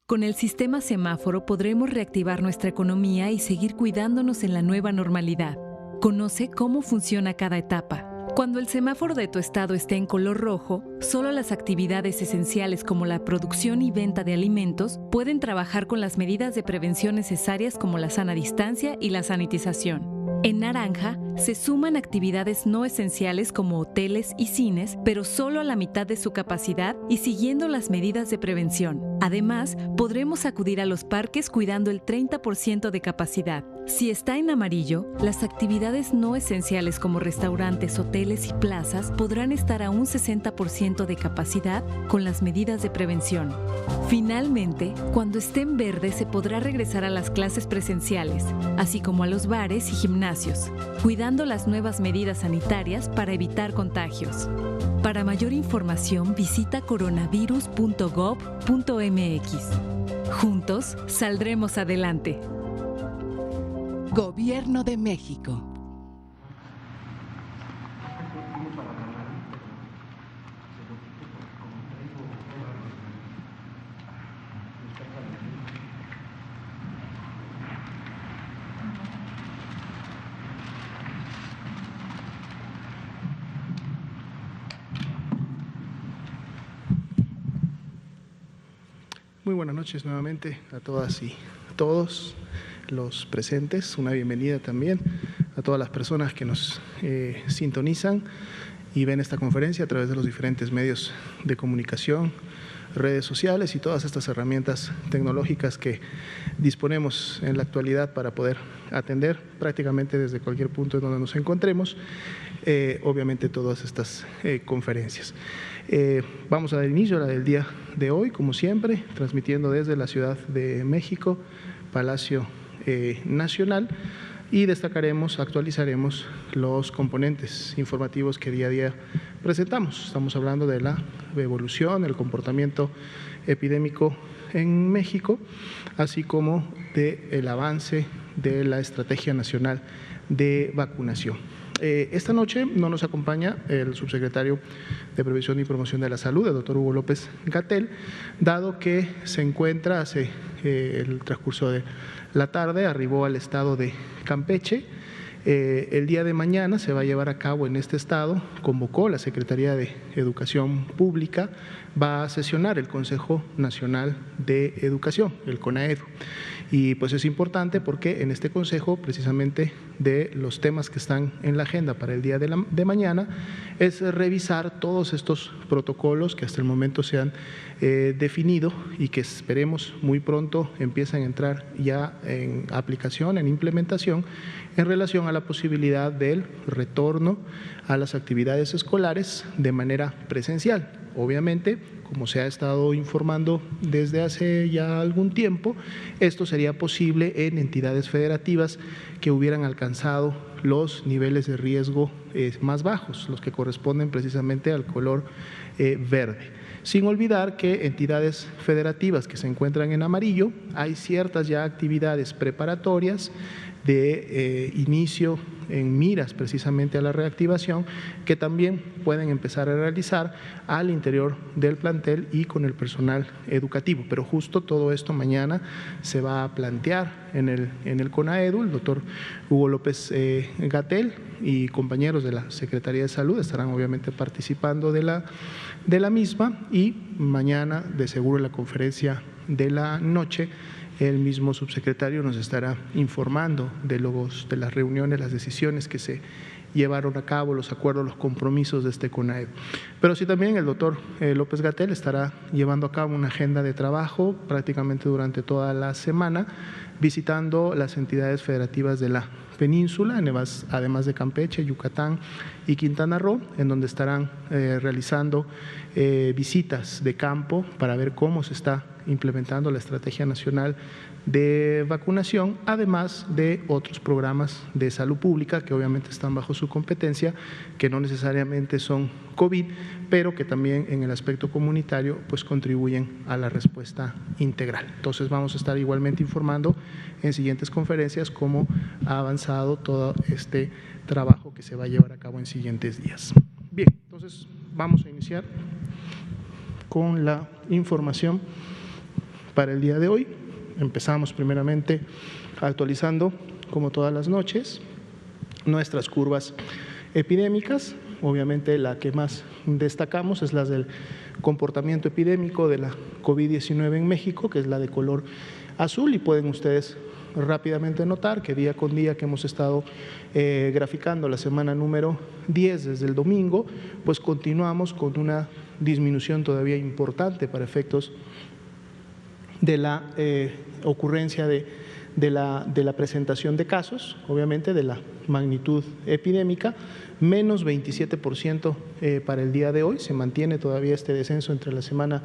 Con el sistema semáforo podremos reactivar nuestra economía y seguir cuidándonos en la nueva normalidad. Conoce cómo funciona cada etapa. Cuando el semáforo de tu estado esté en color rojo, solo las actividades esenciales como la producción y venta de alimentos pueden trabajar con las medidas de prevención necesarias como la sana distancia y la sanitización. En naranja, se suman actividades no esenciales como hoteles y cines, pero solo a la mitad de su capacidad y siguiendo las medidas de prevención. Además, podremos acudir a los parques cuidando el 30% de capacidad. Si está en amarillo, las actividades no esenciales como restaurantes, hoteles y plazas podrán estar a un 60% de capacidad con las medidas de prevención. Finalmente, cuando esté en verde se podrá regresar a las clases presenciales, así como a los bares y gimnasios, cuidando las nuevas medidas sanitarias para evitar contagios. Para mayor información visita coronavirus.gov.mx. Juntos saldremos adelante. Gobierno de México. Muy buenas noches nuevamente a todas y todos los presentes. Una bienvenida también a todas las personas que nos sintonizan y ven esta conferencia a través de los diferentes medios de comunicación, redes sociales y todas estas herramientas tecnológicas que disponemos en la actualidad para poder atender prácticamente desde cualquier punto en donde nos encontremos, obviamente todas estas conferencias. Vamos a dar inicio a la del día de hoy, como siempre, transmitiendo desde la Ciudad de México, Palacio Nacional, y destacaremos, actualizaremos los componentes informativos que día a día presentamos. Estamos hablando de la evolución, el comportamiento epidémico en México, así como del avance de la Estrategia Nacional de Vacunación. Esta noche no nos acompaña el subsecretario de Prevención y Promoción de la Salud, el doctor Hugo López-Gatell, dado que se encuentra hace el transcurso de la tarde, arribó al estado de Campeche. El día de mañana se va a llevar a cabo en este estado, convocó la Secretaría de Educación Pública, va a sesionar el Consejo Nacional de Educación, el CONAEDU. Y pues es importante porque en este consejo, precisamente de los temas que están en la agenda para el día de mañana, es revisar todos estos protocolos que hasta el momento se han definido y que esperemos muy pronto empiecen a entrar ya en aplicación, en implementación, en relación a la posibilidad del retorno a las actividades escolares de manera presencial. Obviamente, como se ha estado informando desde hace ya algún tiempo, esto sería posible en entidades federativas que hubieran alcanzado los niveles de riesgo más bajos, los que corresponden precisamente al color verde. Sin olvidar que entidades federativas que se encuentran en amarillo, hay ciertas ya actividades preparatorias de inicio en miras precisamente a la reactivación que también pueden empezar a realizar al interior del plantel y con el personal educativo. Pero justo todo esto mañana se va a plantear en el CONAEDU. El doctor Hugo López-Gatell y compañeros de la Secretaría de Salud estarán obviamente participando de la misma, y mañana de seguro en la conferencia de la noche el mismo subsecretario nos estará informando de las reuniones, las decisiones que se llevaron a cabo, los acuerdos, los compromisos de este CONAEDU. Pero sí también el doctor López-Gatell estará llevando a cabo una agenda de trabajo prácticamente durante toda la semana, visitando las entidades federativas de la península, además de Campeche, Yucatán y Quintana Roo, en donde estarán realizando visitas de campo para ver cómo se está implementando la Estrategia Nacional de Vacunación, además de otros programas de salud pública que obviamente están bajo su competencia, que no necesariamente son COVID, pero que también en el aspecto comunitario pues contribuyen a la respuesta integral. Entonces vamos a estar igualmente informando en siguientes conferencias cómo ha avanzado todo este trabajo que se va a llevar a cabo en siguientes días. Bien, entonces vamos a iniciar con la información Para el día de hoy empezamos primeramente actualizando, como todas las noches, nuestras curvas epidémicas. Obviamente la que más destacamos es la del comportamiento epidémico de la COVID-19 en México, que es la de color azul, y pueden ustedes rápidamente notar que día con día que hemos estado graficando la semana número 10 desde el domingo, pues continuamos con una disminución todavía importante para efectos de la ocurrencia de la presentación de casos, obviamente de la magnitud epidémica, menos 27% para el día de hoy. Se mantiene todavía este descenso entre la semana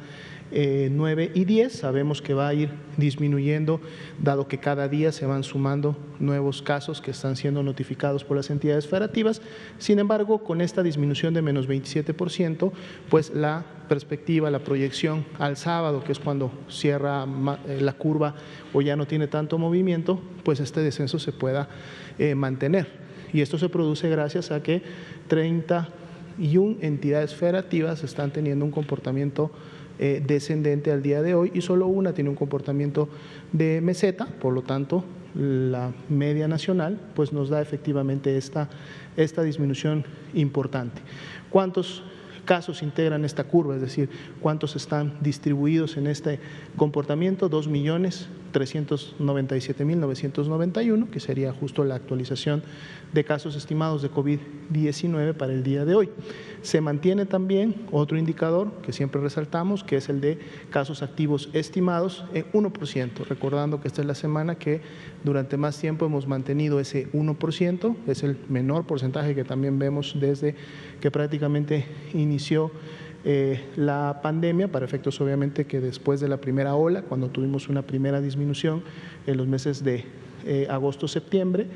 9 y 10. Sabemos que va a ir disminuyendo, dado que cada día se van sumando nuevos casos que están siendo notificados por las entidades federativas. Sin embargo, con esta disminución de menos 27%, pues la perspectiva, la proyección al sábado, que es cuando cierra la curva o ya no tiene tanto movimiento, pues este descenso se pueda mantener. Y esto se produce gracias a que 31 entidades federativas están teniendo un comportamiento descendente al día de hoy y solo una tiene un comportamiento de meseta. Por lo tanto, la media nacional pues nos da efectivamente esta disminución importante. ¿Cuántos casos integran esta curva? Es decir, ¿cuántos están distribuidos en este comportamiento? 2.397.991, que sería justo la actualización de casos estimados de COVID-19 para el día de hoy. Se mantiene también otro indicador que siempre resaltamos, que es el de casos activos estimados en 1%, recordando que esta es la semana que durante más tiempo hemos mantenido ese 1%, es el menor porcentaje que también vemos desde que prácticamente inició la pandemia, para efectos obviamente que después de la primera ola, cuando tuvimos una primera disminución en los meses de agosto, septiembre,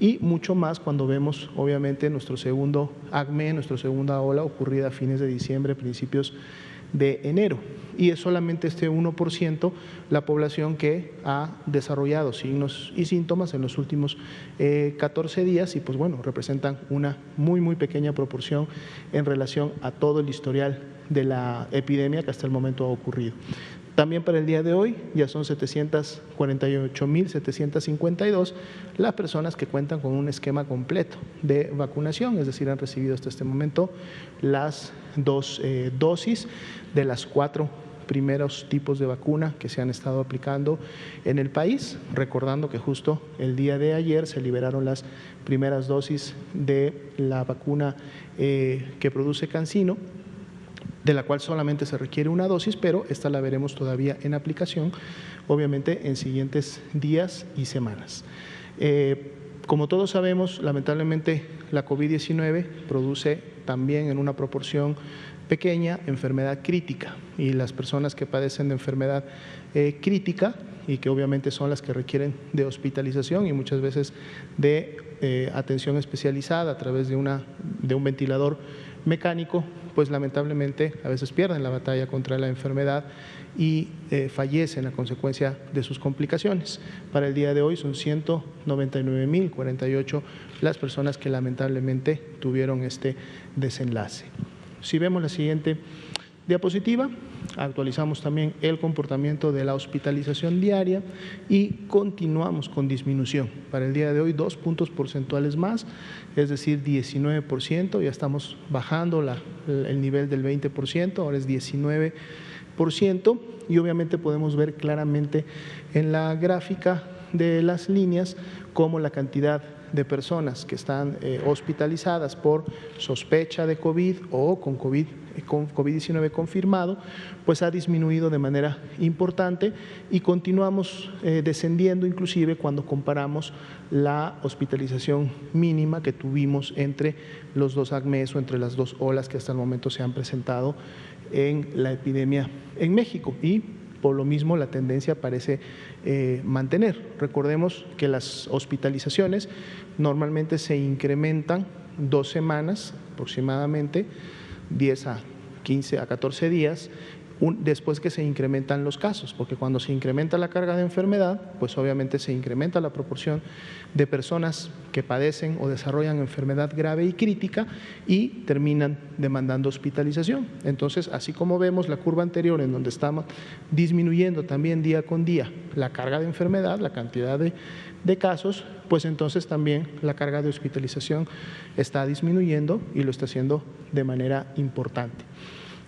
y mucho más cuando vemos obviamente nuestro segundo ACME, nuestra segunda ola ocurrida a fines de diciembre, principios de enero, y es solamente este 1% la población que ha desarrollado signos y síntomas en los últimos 14 días y pues bueno, representan una muy pequeña proporción en relación a todo el historial de la epidemia que hasta el momento ha ocurrido. También para el día de hoy ya son 748.752 las personas que cuentan con un esquema completo de vacunación, es decir, han recibido hasta este momento las 2 dosis de las 4 primeros tipos de vacuna que se han estado aplicando en el país, recordando que justo el día de ayer se liberaron las primeras dosis de la vacuna que produce CanSino, de la cual solamente se requiere una dosis, pero esta la veremos todavía en aplicación, obviamente en siguientes días y semanas. Como todos sabemos, lamentablemente la COVID-19 produce también en una proporción pequeña enfermedad crítica, y las personas que padecen de enfermedad crítica y que obviamente son las que requieren de hospitalización y muchas veces de atención especializada a través de un ventilador mecánico, pues lamentablemente a veces pierden la batalla contra la enfermedad y fallecen a consecuencia de sus complicaciones. Para el día de hoy son 199.048 las personas que lamentablemente tuvieron este desenlace. Si vemos la siguiente diapositiva, actualizamos también el comportamiento de la hospitalización diaria y continuamos con disminución. Para el día de hoy 2 puntos porcentuales más, es decir, 19%, ya estamos bajando el nivel del 20%, ahora es 19%, y obviamente podemos ver claramente en la gráfica de las líneas cómo la cantidad de personas que están hospitalizadas por sospecha de COVID o con COVID-19 confirmado, pues ha disminuido de manera importante y continuamos descendiendo inclusive cuando comparamos la hospitalización mínima que tuvimos entre los dos ACMEs o entre las dos olas que hasta el momento se han presentado en la epidemia en México, y por lo mismo la tendencia parece mantener. Recordemos que las hospitalizaciones normalmente se incrementan 2 semanas aproximadamente, 10 a 15 a 14 días, después que se incrementan los casos, porque cuando se incrementa la carga de enfermedad, pues obviamente se incrementa la proporción de personas que padecen o desarrollan enfermedad grave y crítica y terminan demandando hospitalización. Entonces, así como vemos la curva anterior en donde estamos disminuyendo también día con día la carga de enfermedad, la cantidad de casos, pues entonces también la carga de hospitalización está disminuyendo y lo está haciendo de manera importante.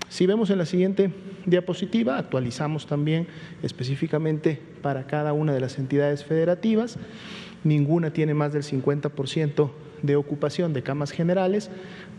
Si vemos en la siguiente diapositiva, actualizamos también específicamente para cada una de las entidades federativas. Ninguna tiene más del 50% de ocupación de camas generales.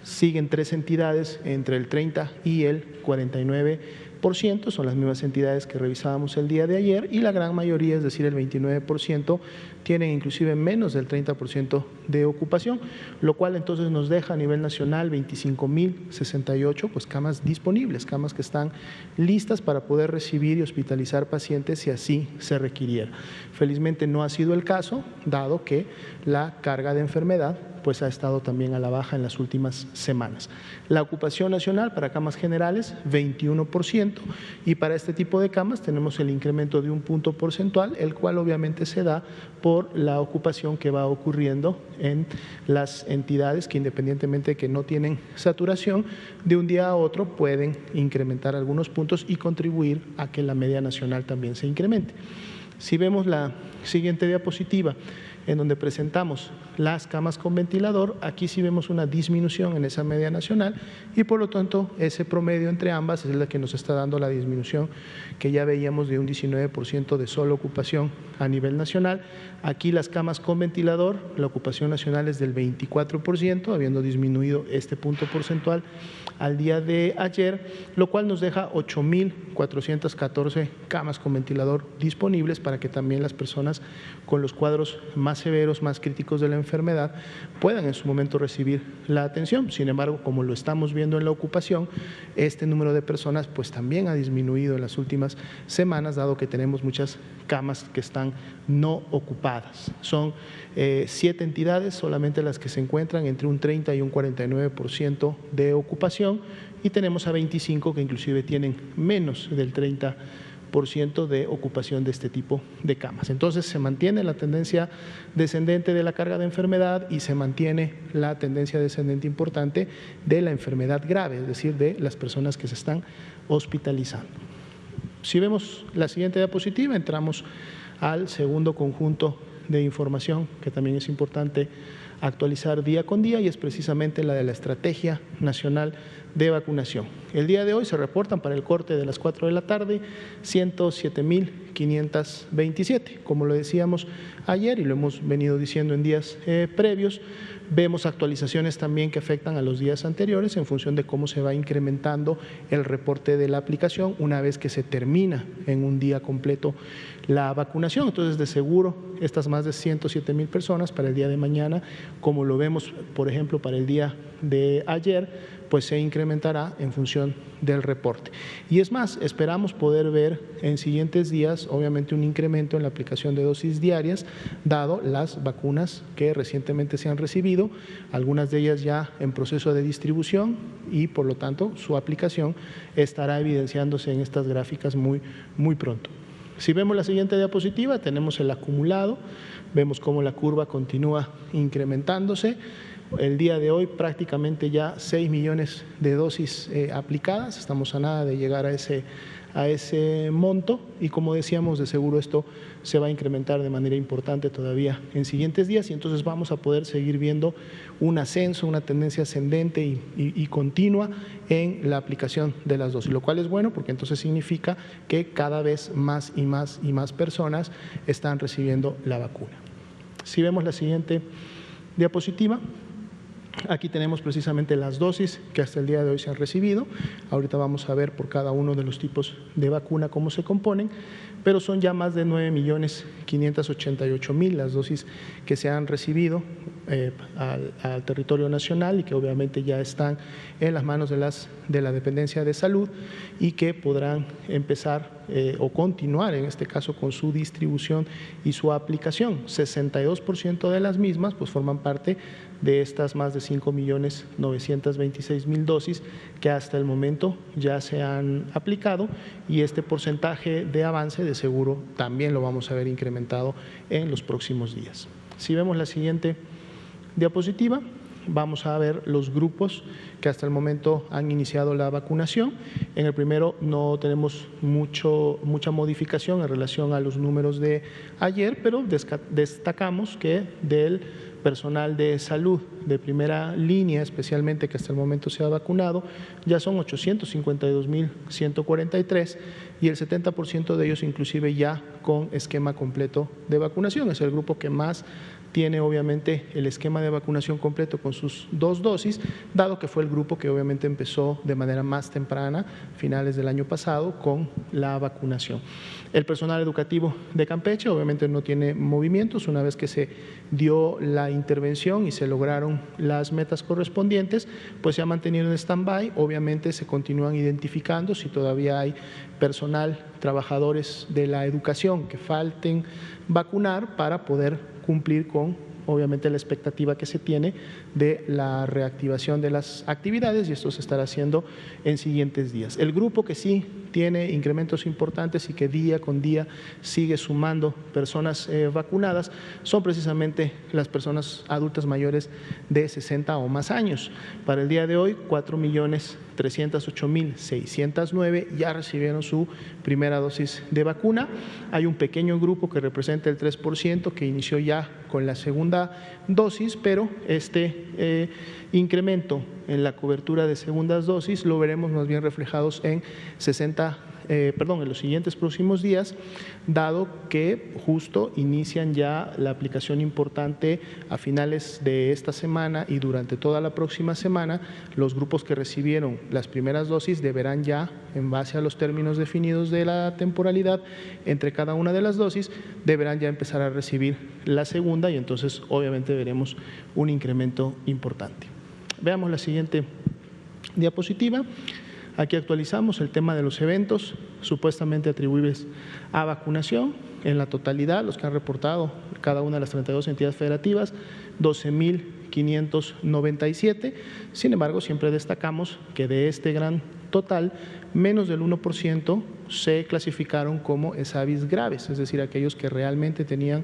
Siguen 3 entidades entre el 30 y el 49%, son las mismas entidades que revisábamos el día de ayer, y la gran mayoría, es decir, el 29%, tienen inclusive menos del 30% de ocupación, lo cual entonces nos deja a nivel nacional 25.068 pues camas disponibles, camas que están listas para poder recibir y hospitalizar pacientes si así se requiriera. Felizmente no ha sido el caso, dado que la carga de enfermedad pues ha estado también a la baja en las últimas semanas. La ocupación nacional para camas generales, 21%, y para este tipo de camas tenemos el incremento de un punto porcentual, el cual obviamente se da por la ocupación que va ocurriendo en las entidades que, independientemente de que no tienen saturación, de un día a otro pueden incrementar algunos puntos y contribuir a que la media nacional también se incremente. Si vemos la siguiente diapositiva, en donde presentamos las camas con ventilador, aquí sí vemos una disminución en esa media nacional y por lo tanto ese promedio entre ambas es la que nos está dando la disminución que ya veíamos de un 19% de solo ocupación a nivel nacional. Aquí las camas con ventilador, la ocupación nacional es del 24%, habiendo disminuido este punto porcentual al día de ayer, lo cual nos deja 8.414 camas con ventilador disponibles para que también las personas con los cuadros más severos, más críticos de la enfermedad puedan en su momento recibir la atención. Sin embargo, como lo estamos viendo en la ocupación, este número de personas pues también ha disminuido en las últimas semanas, dado que tenemos muchas camas que están no ocupadas. Son 7 entidades solamente las que se encuentran entre un 30 y un 49% de ocupación, y tenemos a 25 que inclusive tienen menos del 30% de ocupación de este tipo de camas. Entonces se mantiene la tendencia descendente de la carga de enfermedad y se mantiene la tendencia descendente importante de la enfermedad grave, es decir, de las personas que se están hospitalizando. Si vemos la siguiente diapositiva, entramos al segundo conjunto de información que también es importante actualizar día con día, y es precisamente la de la Estrategia Nacional de Vacunación. El día de hoy se reportan para el corte de las 4 de la tarde 107.527. Como lo decíamos ayer y lo hemos venido diciendo en días previos, vemos actualizaciones también que afectan a los días anteriores en función de cómo se va incrementando el reporte de la aplicación una vez que se termina en un día completo la vacunación. Entonces, de seguro, estas más de 107.000 personas para el día de mañana, como lo vemos, por ejemplo, para el día de ayer, pues se incrementará en función del reporte. Y es más, esperamos poder ver en siguientes días, obviamente, un incremento en la aplicación de dosis diarias, dado las vacunas que recientemente se han recibido, algunas de ellas ya en proceso de distribución, y por lo tanto su aplicación estará evidenciándose en estas gráficas muy pronto. Si vemos la siguiente diapositiva, tenemos el acumulado, vemos cómo la curva continúa incrementándose. El día de hoy prácticamente ya 6 millones de dosis aplicadas, estamos a nada de llegar a ese monto, y como decíamos, de seguro esto se va a incrementar de manera importante todavía en siguientes días, y entonces vamos a poder seguir viendo un ascenso, una tendencia ascendente y continua en la aplicación de las dosis, lo cual es bueno porque entonces significa que cada vez más y más personas están recibiendo la vacuna. Si vemos la siguiente diapositiva, aquí tenemos precisamente las dosis que hasta el día de hoy se han recibido. Ahorita vamos a ver por cada uno de los tipos de vacuna cómo se componen, pero son ya más de 9.588.000 las dosis que se han recibido al territorio nacional, y que obviamente ya están en las manos de la dependencia de salud, y que podrán empezar o continuar en este caso con su distribución y su aplicación. 62% de las mismas pues forman parte de estas más de las 5.926.000 dosis que hasta el momento ya se han aplicado, y este porcentaje de avance de seguro también lo vamos a ver incrementado en los próximos días. Si vemos la siguiente diapositiva, vamos a ver los grupos que hasta el momento han iniciado la vacunación. En el primero no tenemos mucha modificación en relación a los números de ayer, pero destacamos que del personal de salud de primera línea, especialmente que hasta el momento se ha vacunado, ya son 852.143 y el 70% de ellos inclusive ya con esquema completo de vacunación. Es el grupo que más tiene obviamente el esquema de vacunación completo con sus 2 dosis, dado que fue el grupo que obviamente empezó de manera más temprana, finales del año pasado, con la vacunación. El personal educativo de Campeche obviamente no tiene movimientos. Una vez que se dio la intervención y se lograron las metas correspondientes, pues se ha mantenido en stand-by. Obviamente se continúan identificando si todavía hay personal, trabajadores de la educación que falten vacunar para poder cumplir con obviamente la expectativa que se tiene de la reactivación de las actividades, y esto se estará haciendo en siguientes días. El grupo que sí tiene incrementos importantes y que día con día sigue sumando personas vacunadas son precisamente las personas adultas mayores de 60 o más años. Para el día de hoy, 4.308.609 ya recibieron su primera dosis de vacuna. Hay un pequeño grupo que representa el 3% que inició ya con la segunda dosis, pero este incremento en la cobertura de segundas dosis lo veremos más bien reflejados en en los siguientes próximos días, dado que justo inician ya la aplicación importante a finales de esta semana y durante toda la próxima semana. Los grupos que recibieron las primeras dosis deberán ya, en base a los términos definidos de la temporalidad entre cada una de las dosis, deberán ya empezar a recibir la segunda, y entonces obviamente veremos un incremento importante. Veamos la siguiente diapositiva. Aquí actualizamos el tema de los eventos supuestamente atribuibles a vacunación. En la totalidad, los que han reportado cada una de las 32 entidades federativas, 12.597. Sin embargo, siempre destacamos que de este gran total, menos del 1% se clasificaron como ESAVIS graves, es decir, aquellos que realmente tenían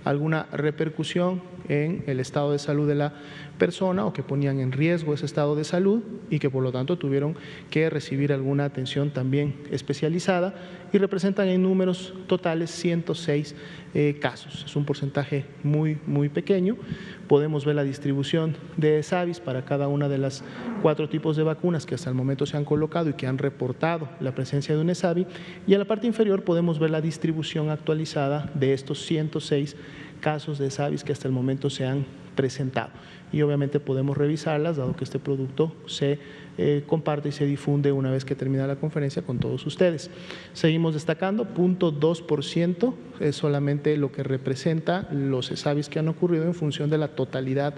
alguna repercusión en el estado de salud de la persona o que ponían en riesgo ese estado de salud y que por lo tanto tuvieron que recibir alguna atención también especializada, y representan en números totales 106 casos. Es un porcentaje muy pequeño. Podemos ver la distribución de ESAVIS para cada una de las 4 tipos de vacunas que hasta el momento se han colocado y que han reportado la presencia de un ESAVI, y en la parte inferior podemos ver la distribución actualizada de estos 106 casos de ESAVIS que hasta el momento se han presentado, y obviamente podemos revisarlas, dado que este producto se comparte y se difunde una vez que termina la conferencia con todos ustedes. Seguimos destacando, 0.2% es solamente lo que representa los ESAVIS que han ocurrido en función de la totalidad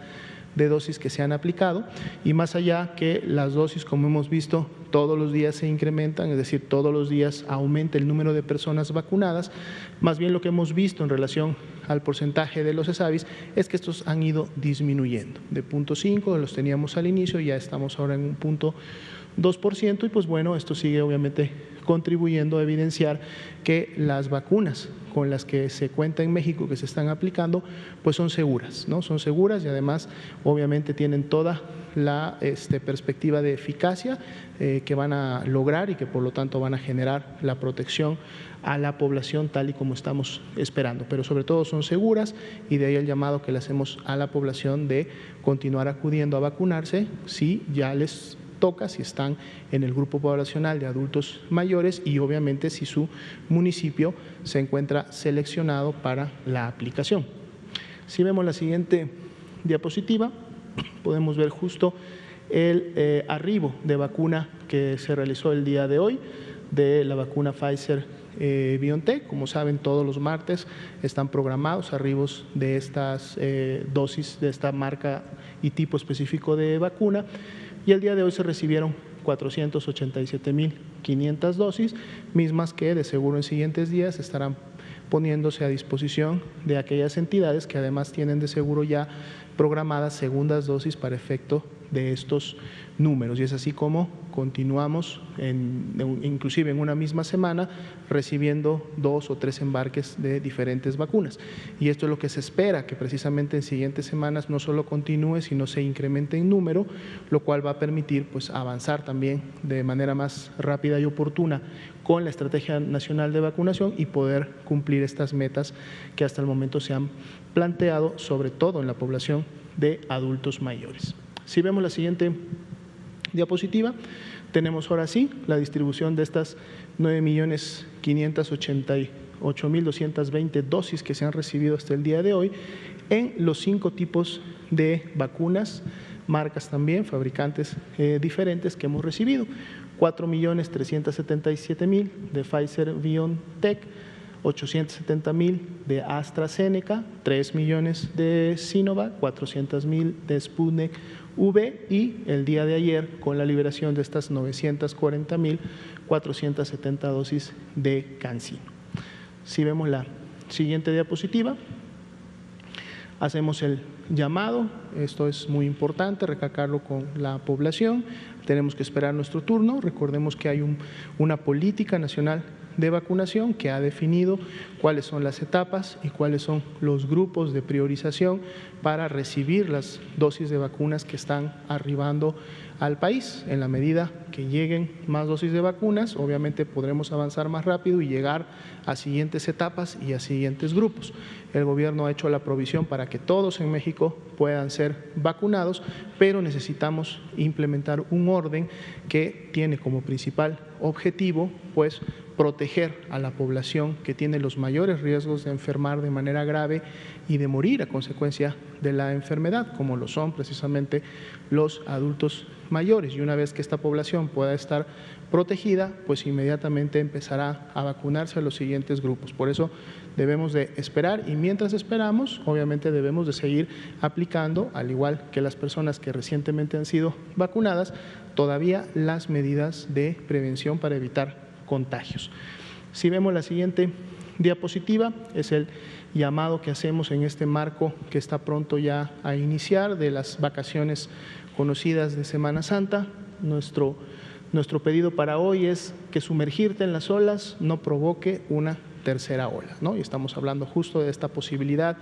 de dosis que se han aplicado, y más allá que las dosis, como hemos visto, todos los días se incrementan, es decir, todos los días aumenta el número de personas vacunadas. Más bien lo que hemos visto en relación al porcentaje de los ESAVIS es que estos han ido disminuyendo. De 0.5 los teníamos al inicio, ya estamos ahora en un 0.2%, y pues bueno, esto sigue obviamente contribuyendo a evidenciar que las vacunas con las que se cuenta en México, que se están aplicando, pues son seguras, ¿no? Son seguras, y además obviamente tienen toda la perspectiva de eficacia que van a lograr, y que por lo tanto van a generar la protección a la población tal y como estamos esperando. Pero sobre todo son seguras, y de ahí el llamado que le hacemos a la población de continuar acudiendo a vacunarse si ya les toca, si están en el grupo poblacional de adultos mayores, y obviamente si su municipio se encuentra seleccionado para la aplicación. Si vemos la siguiente diapositiva, podemos ver justo el arribo de vacuna que se realizó el día de hoy, de la vacuna Pfizer-BioNTech. Como saben, todos los martes están programados arribos de estas dosis de esta marca y tipo específico de vacuna, y el día de hoy se recibieron 487.500 dosis, mismas que de seguro en siguientes días estarán poniéndose a disposición de aquellas entidades que además tienen de seguro ya programadas segundas dosis para efecto de estos números. Y es así como continuamos, inclusive en una misma semana, recibiendo 2 o 3 embarques de diferentes vacunas. Y esto es lo que se espera, que precisamente en siguientes semanas no solo continúe, sino se incremente en número, lo cual va a permitir pues, avanzar también de manera más rápida y oportuna con la Estrategia Nacional de Vacunación y poder cumplir estas metas que hasta el momento se han planteado, sobre todo en la población de adultos mayores. Si vemos la siguiente diapositiva, tenemos ahora sí la distribución de estas 9.588.220 dosis que se han recibido hasta el día de hoy en los 5 tipos de vacunas, marcas también, fabricantes diferentes que hemos recibido. 4.377.000 de Pfizer-BioNTech, 870.000 de AstraZeneca, 3 millones de Sinovac, 400.000 de Sputnik V y el día de ayer con la liberación de estas 940.470 dosis de CanSino. Si vemos la siguiente diapositiva, hacemos el llamado, esto es muy importante, recalcarlo con la población, tenemos que esperar nuestro turno, recordemos que hay una política nacional de vacunación que ha definido cuáles son las etapas y cuáles son los grupos de priorización para recibir las dosis de vacunas que están arribando al país. En la medida que lleguen más dosis de vacunas, obviamente podremos avanzar más rápido y llegar a siguientes etapas y a siguientes grupos. El gobierno ha hecho la provisión para que todos en México puedan ser vacunados, pero necesitamos implementar un orden que tiene como principal objetivo, pues, proteger a la población que tiene los mayores riesgos de enfermar de manera grave y de morir a consecuencia de la enfermedad, como lo son precisamente los adultos mayores. Y una vez que esta población pueda estar protegida, pues inmediatamente empezará a vacunarse a los siguientes grupos. Por eso debemos de esperar y mientras esperamos, obviamente debemos de seguir aplicando, al igual que las personas que recientemente han sido vacunadas, todavía las medidas de prevención para evitar contagios. Si vemos la siguiente diapositiva, es el llamado que hacemos en este marco que está pronto ya a iniciar de las vacaciones conocidas de Semana Santa. Nuestro pedido para hoy es que sumergirte en las olas no provoque una tercera ola, ¿no? Y estamos hablando justo de esta posibilidad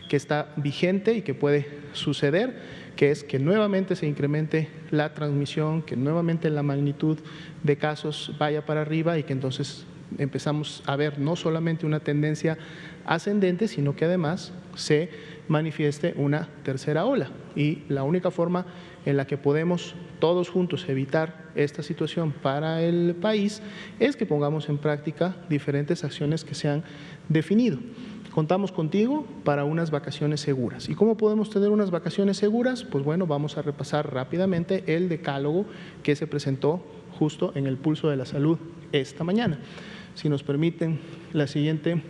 que está vigente y que puede suceder, que es que nuevamente se incremente la transmisión, que nuevamente la magnitud de casos vaya para arriba y que entonces empezamos a ver no solamente una tendencia ascendente, sino que además se manifieste una tercera ola. Y la única forma en la que podemos todos juntos evitar esta situación para el país es que pongamos en práctica diferentes acciones que se han definido. Contamos contigo para unas vacaciones seguras. ¿Y cómo podemos tener unas vacaciones seguras? Pues bueno, vamos a repasar rápidamente el decálogo que se presentó justo en el Pulso de la Salud esta mañana. Si nos permiten la siguiente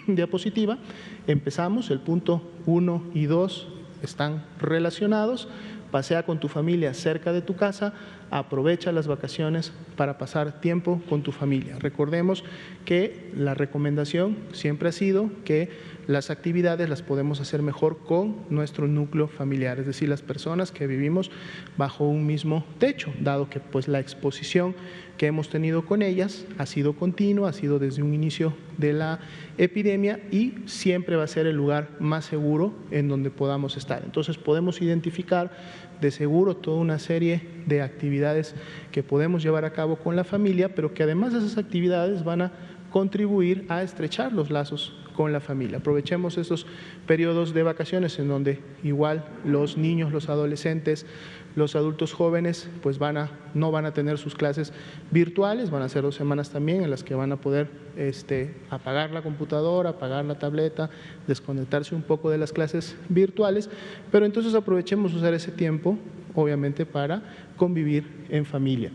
diapositiva, empezamos. El punto 1 y 2 están relacionados. Pasea con tu familia cerca de tu casa, aprovecha las vacaciones para pasar tiempo con tu familia. Recordemos que la recomendación siempre ha sido que las actividades las podemos hacer mejor con nuestro núcleo familiar, es decir, las personas que vivimos bajo un mismo techo, dado que pues la exposición que hemos tenido con ellas ha sido continua, ha sido desde un inicio de la epidemia y siempre va a ser el lugar más seguro en donde podamos estar. Entonces podemos identificar de seguro toda una serie de actividades que podemos llevar a cabo con la familia, pero que además de esas actividades van a contribuir a estrechar los lazos con la familia. Aprovechemos estos periodos de vacaciones en donde igual los niños, los adolescentes, los adultos jóvenes pues no van a tener sus clases virtuales, van a ser 2 semanas también en las que van a poder apagar la computadora, apagar la tableta, desconectarse un poco de las clases virtuales, pero entonces aprovechemos usar ese tiempo obviamente para convivir en familia.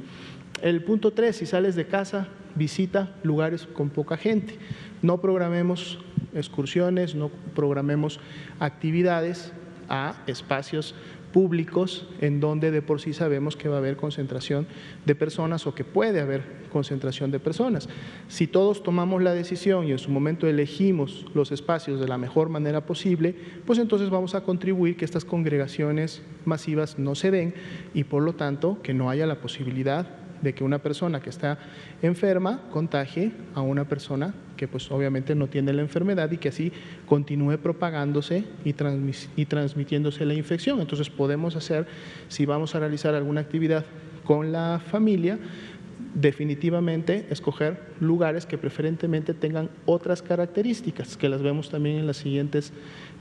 El punto 3, si sales de casa, visita lugares con poca gente. No programemos excursiones, no programemos actividades a espacios públicos en donde de por sí sabemos que va a haber concentración de personas o que puede haber concentración de personas. Si todos tomamos la decisión y en su momento elegimos los espacios de la mejor manera posible, pues entonces vamos a contribuir que estas congregaciones masivas no se den y por lo tanto que no haya la posibilidad de que una persona que está enferma contagie a una persona que pues obviamente no tiene la enfermedad y que así continúe propagándose y transmitiéndose la infección. Entonces podemos hacer, si vamos a realizar alguna actividad con la familia, definitivamente escoger lugares que preferentemente tengan otras características, que las vemos también en las siguientes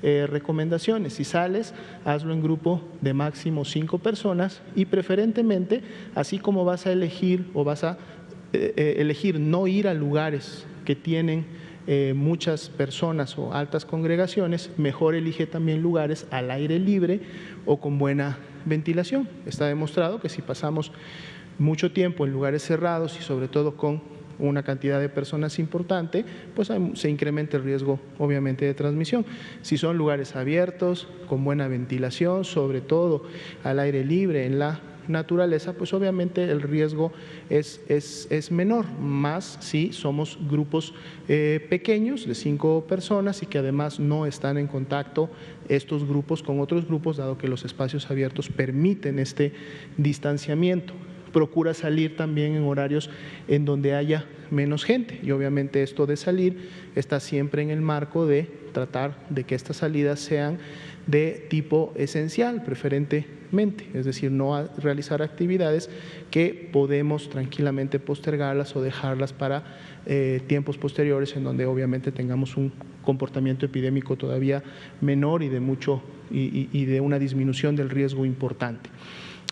recomendaciones. Si sales, hazlo en grupo de máximo 5 personas y preferentemente, así como vas a elegir o vas a elegir no ir a lugares que tienen muchas personas o altas congregaciones, mejor elige también lugares al aire libre o con buena ventilación. Está demostrado que si pasamos mucho tiempo en lugares cerrados y sobre todo con una cantidad de personas importante, pues se incrementa el riesgo obviamente de transmisión. Si son lugares abiertos, con buena ventilación, sobre todo al aire libre, en la naturaleza, pues obviamente el riesgo es menor, más si somos grupos pequeños de 5 personas y que además no están en contacto estos grupos con otros grupos, dado que los espacios abiertos permiten este distanciamiento. Procura salir también en horarios en donde haya menos gente y obviamente esto de salir está siempre en el marco de tratar de que estas salidas sean de tipo esencial preferentemente, es decir, no realizar actividades que podemos tranquilamente postergarlas o dejarlas para tiempos posteriores en donde obviamente tengamos un comportamiento epidémico todavía menor y de una disminución del riesgo importante.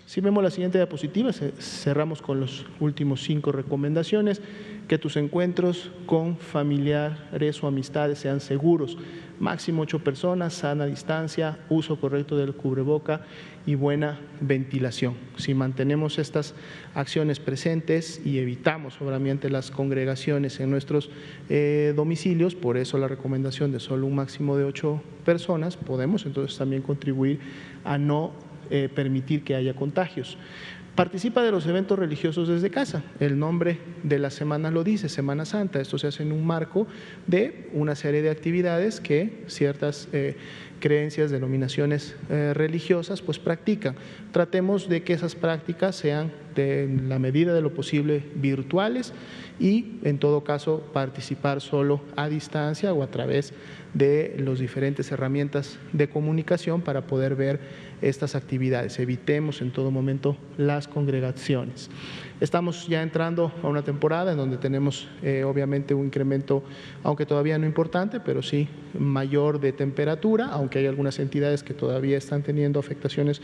Si vemos la siguiente diapositiva, cerramos con los últimos 5 recomendaciones: que tus encuentros con familiares o amistades sean seguros, máximo 8 personas, sana distancia, uso correcto del cubreboca y buena ventilación. Si mantenemos estas acciones presentes y evitamos obviamente las congregaciones en nuestros domicilios, por eso la recomendación de solo un máximo de 8 personas, podemos entonces también contribuir a no permitir que haya contagios. Participa de los eventos religiosos desde casa. El nombre de la semana lo dice, Semana Santa. Esto se hace en un marco de una serie de actividades que ciertas creencias, denominaciones religiosas pues practican. Tratemos de que esas prácticas sean en la medida de lo posible virtuales y en todo caso participar solo a distancia o a través de las diferentes herramientas de comunicación para poder ver estas actividades. Evitemos en todo momento las congregaciones. Estamos ya entrando a una temporada en donde tenemos obviamente un incremento, aunque todavía no importante, pero sí mayor de temperatura, aunque hay algunas entidades que todavía están teniendo afectaciones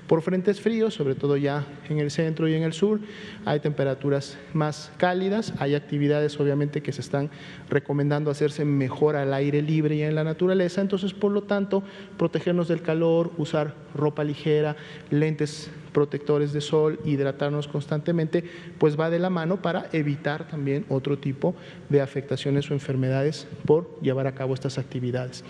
por frentes fríos, sobre todo ya en el centro y en el sur. Hay temperaturas más cálidas, hay actividades obviamente que se están recomendando hacerse mejor al aire libre y en la naturaleza, entonces por lo tanto protegernos del calor, usar ropa ligera, lentes protectores de sol, hidratarnos constantemente, pues va de la mano para evitar también otro tipo de afectaciones o enfermedades por llevar a cabo estas actividades.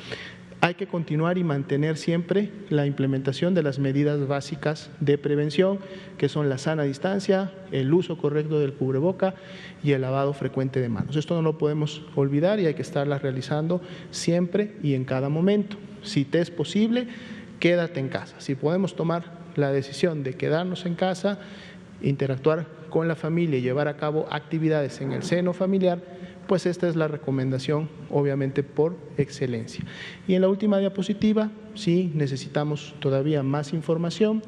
Hay que continuar y mantener siempre la implementación de las medidas básicas de prevención, que son la sana distancia, el uso correcto del cubreboca y el lavado frecuente de manos. Esto no lo podemos olvidar y hay que estarlas realizando siempre y en cada momento. Si te es posible, quédate en casa. Si podemos tomar la decisión de quedarnos en casa, interactuar con la familia y llevar a cabo actividades en el seno familiar, pues esta es la recomendación obviamente por excelencia. Y en la última diapositiva, si necesitamos todavía más información,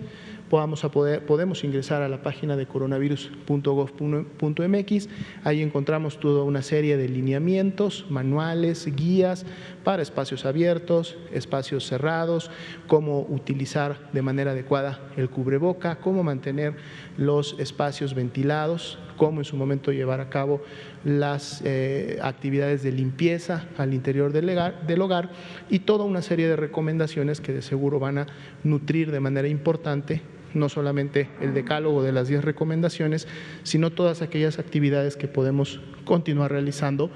podemos ingresar a la página de coronavirus.gov.mx. Ahí encontramos toda una serie de lineamientos, manuales, guías para espacios abiertos, espacios cerrados, cómo utilizar de manera adecuada el cubreboca, cómo mantener los espacios ventilados, cómo en su momento llevar a cabo las actividades de limpieza al interior del hogar y toda una serie de recomendaciones que de seguro van a nutrir de manera importante no solamente el decálogo de las 10 recomendaciones, sino todas aquellas actividades que podemos continuar realizando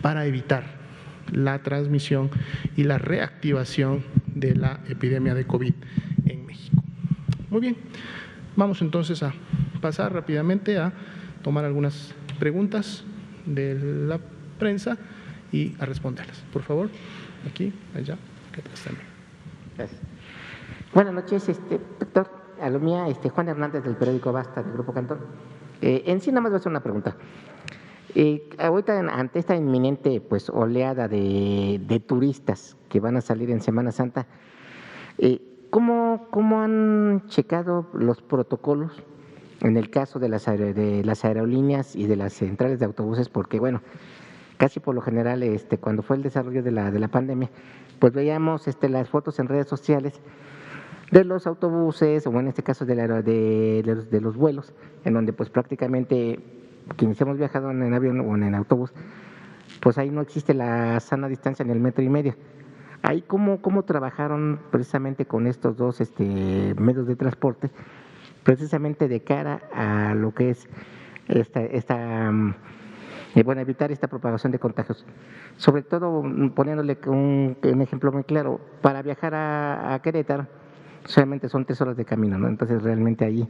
para evitar la transmisión y la reactivación de la epidemia de COVID en México. Muy bien, vamos entonces a pasar rápidamente a tomar algunas preguntas de la prensa y a responderlas. Por favor, aquí, allá, que atrás también. Gracias. Buenas noches, doctor. A lo mía, Juan Hernández del periódico Basta, del Grupo Cantón. En sí, nada más voy a hacer una pregunta. Ahorita, ante esta inminente oleada de turistas que van a salir en Semana Santa, ¿cómo han checado los protocolos en el caso de las aerolíneas y de las centrales de autobuses? Porque, bueno, casi por lo general, cuando fue el desarrollo de la pandemia, pues veíamos las fotos en redes sociales de los autobuses, o en este caso de los vuelos, en donde pues prácticamente quienes hemos viajado en avión o en autobús, pues ahí no existe la sana distancia en el 1,5 metros. Ahí cómo trabajaron precisamente con estos dos medios de transporte, precisamente de cara a lo que es evitar esta propagación de contagios. Sobre todo poniéndole un ejemplo muy claro, para viajar a Querétaro solamente son 3 horas de camino, ¿no? Entonces realmente ahí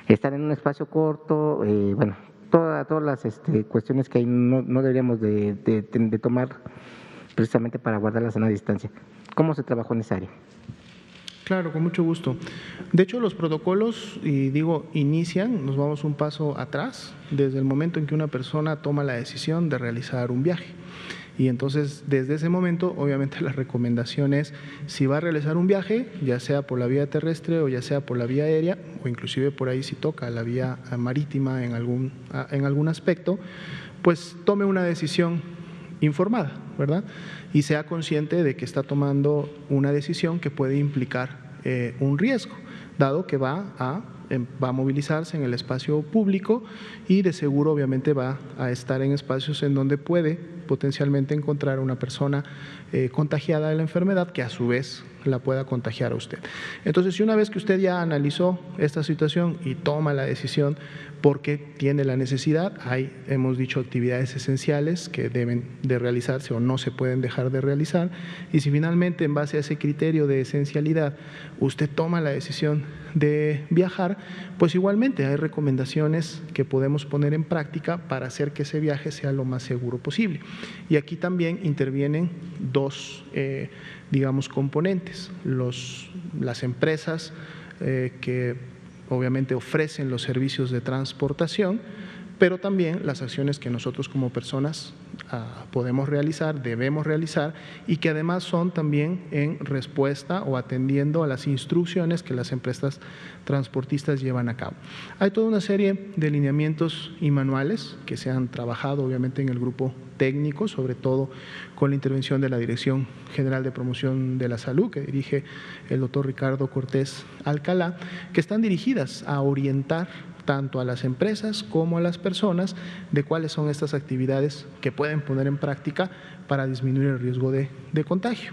están en un espacio corto, todas las cuestiones que ahí no deberíamos de tomar precisamente para guardar la sana distancia. ¿Cómo se trabajó en esa área? Claro, con mucho gusto. De hecho, los protocolos, inician, nos vamos un paso atrás, desde el momento en que una persona toma la decisión de realizar un viaje. Y entonces, desde ese momento, obviamente la recomendación es, si va a realizar un viaje, ya sea por la vía terrestre o ya sea por la vía aérea, o inclusive por ahí si toca la vía marítima en algún aspecto, pues tome una decisión informada, ¿verdad? Y sea consciente de que está tomando una decisión que puede implicar un riesgo, dado que va a movilizarse en el espacio público y de seguro obviamente va a estar en espacios en donde puede potencialmente encontrar una persona contagiada de la enfermedad que a su vez la pueda contagiar a usted. Entonces, si una vez que usted ya analizó esta situación y toma la decisión porque tiene la necesidad, hemos dicho actividades esenciales que deben de realizarse o no se pueden dejar de realizar, y si finalmente en base a ese criterio de esencialidad usted toma la decisión de viajar, pues igualmente hay recomendaciones que podemos poner en práctica para hacer que ese viaje sea lo más seguro posible. Y aquí también intervienen dos componentes, las empresas que obviamente ofrecen los servicios de transportación, pero también las acciones que nosotros como personas podemos realizar, debemos realizar, y que además son también en respuesta o atendiendo a las instrucciones que las empresas transportistas llevan a cabo. Hay toda una serie de lineamientos y manuales que se han trabajado obviamente en el grupo técnico, sobre todo con la intervención de la Dirección General de Promoción de la Salud, que dirige el doctor Ricardo Cortés Alcalá, que están dirigidas a orientar tanto a las empresas como a las personas de cuáles son estas actividades que pueden poner en práctica para disminuir el riesgo de contagio.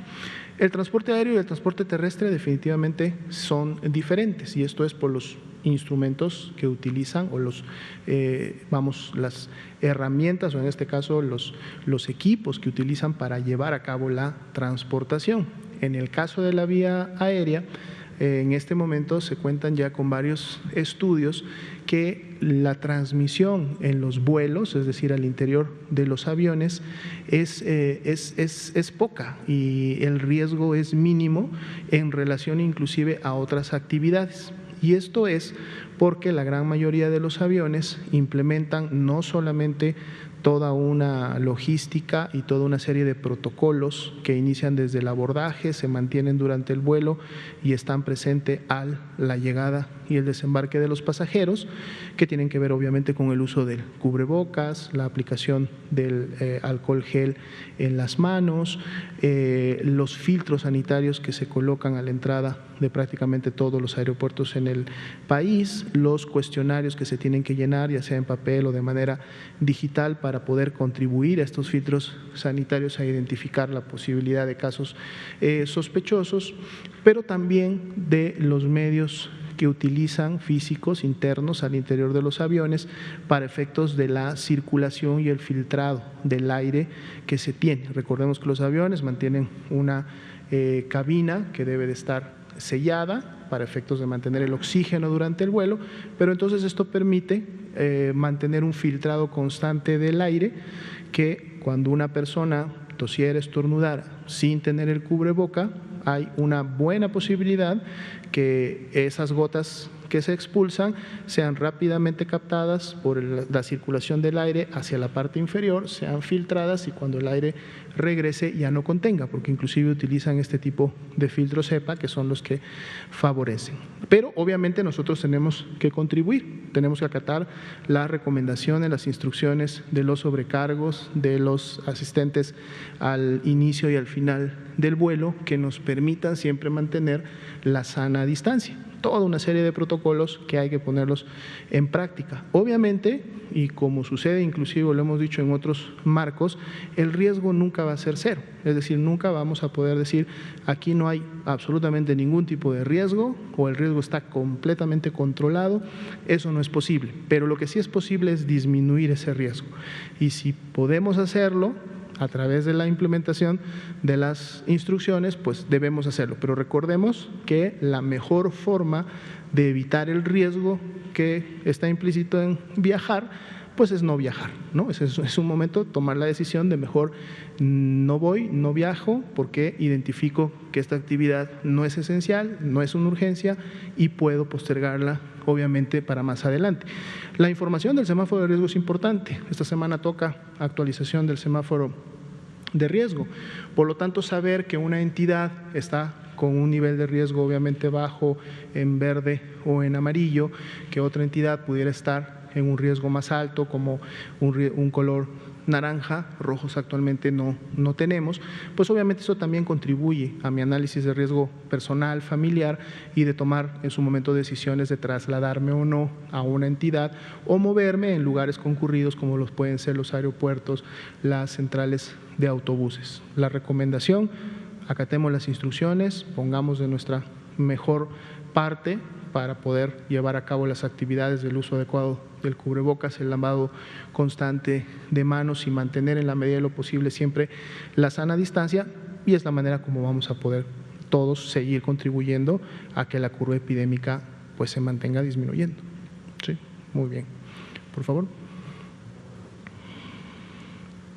El transporte aéreo y el transporte terrestre definitivamente son diferentes, y esto es por los instrumentos que utilizan o las herramientas, o en este caso los equipos que utilizan para llevar a cabo la transportación. En el caso de la vía aérea, en este momento se cuentan ya con varios estudios que la transmisión en los vuelos, es decir, al interior de los aviones, es poca y el riesgo es mínimo en relación inclusive a otras actividades. Y esto es porque la gran mayoría de los aviones implementan no solamente toda una logística y toda una serie de protocolos que inician desde el abordaje, se mantienen durante el vuelo y están presentes a la llegada y el desembarque de los pasajeros, que tienen que ver obviamente con el uso del cubrebocas, la aplicación del alcohol gel en las manos, los filtros sanitarios que se colocan a la entrada de prácticamente todos los aeropuertos en el país, los cuestionarios que se tienen que llenar, ya sea en papel o de manera digital, para poder contribuir a estos filtros sanitarios a identificar la posibilidad de casos sospechosos, pero también de los medios que utilizan físicos internos al interior de los aviones para efectos de la circulación y el filtrado del aire que se tiene. Recordemos que los aviones mantienen una cabina que debe de estar sellada para efectos de mantener el oxígeno durante el vuelo, pero entonces esto permite mantener un filtrado constante del aire, que cuando una persona tosiera, estornudara sin tener el cubreboca, hay una buena posibilidad que esas gotas que se expulsan sean rápidamente captadas por la circulación del aire hacia la parte inferior, sean filtradas y cuando el aire regrese ya no contenga, porque inclusive utilizan este tipo de filtros HEPA que son los que favorecen. Pero obviamente nosotros tenemos que contribuir, tenemos que acatar las recomendaciones, las instrucciones de los sobrecargos, de los asistentes al inicio y al final del vuelo, que nos permitan siempre mantener la sana distancia. Toda una serie de protocolos que hay que ponerlos en práctica. Obviamente, y como sucede inclusive, lo hemos dicho en otros marcos, el riesgo nunca va a ser cero, es decir, nunca vamos a poder decir aquí no hay absolutamente ningún tipo de riesgo o el riesgo está completamente controlado, eso no es posible, pero lo que sí es posible es disminuir ese riesgo y si podemos hacerlo a través de la implementación de las instrucciones, pues debemos hacerlo. Pero recordemos que la mejor forma de evitar el riesgo que está implícito en viajar, pues es no viajar, ¿no? Es un momento de tomar la decisión de mejor no voy, no viajo, porque identifico que esta actividad no es esencial, no es una urgencia y puedo postergarla obviamente para más adelante. La información del semáforo de riesgo es importante. Esta semana toca actualización del semáforo de riesgo. Por lo tanto, saber que una entidad está con un nivel de riesgo obviamente bajo en verde o en amarillo, que otra entidad pudiera estar en un riesgo más alto como un color naranja, rojos actualmente no tenemos, pues obviamente eso también contribuye a mi análisis de riesgo personal, familiar y de tomar en su momento decisiones de trasladarme o no a una entidad o moverme en lugares concurridos como los pueden ser los aeropuertos, las centrales de autobuses. La recomendación, acatemos las instrucciones, pongamos de nuestra mejor parte para poder llevar a cabo las actividades del uso adecuado del cubrebocas, el lavado constante de manos y mantener en la medida de lo posible siempre la sana distancia, y es la manera como vamos a poder todos seguir contribuyendo a que la curva epidémica pues se mantenga disminuyendo. Sí, muy bien. Por favor.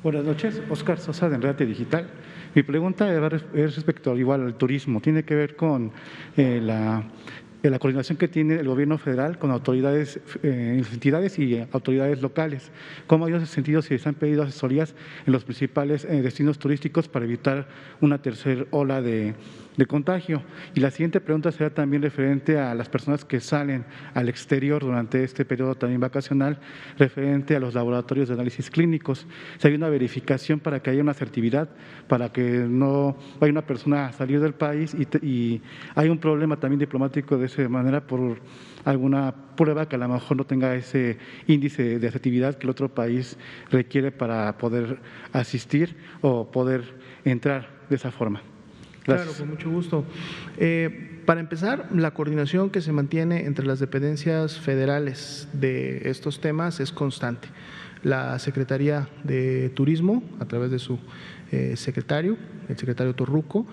Buenas noches, Óscar Sosa de Enredate Digital. Mi pregunta es respecto igual al turismo, tiene que ver con la coordinación que tiene el gobierno federal con autoridades, entidades y autoridades locales. ¿Cómo en ese sentido se han pedido asesorías en los principales destinos turísticos para evitar una tercera ola de contagio? Y la siguiente pregunta será también referente a las personas que salen al exterior durante este periodo también vacacional, referente a los laboratorios de análisis clínicos. Si hay una verificación para que haya una asertividad, para que no vaya una persona a salir del país y hay un problema también diplomático de esa manera por alguna prueba que a lo mejor no tenga ese índice de asertividad que el otro país requiere para poder asistir o poder entrar de esa forma. Gracias. Claro, con mucho gusto. Para empezar, la coordinación que se mantiene entre las dependencias federales de estos temas es constante. La Secretaría de Turismo, a través de su secretario, el secretario Torruco,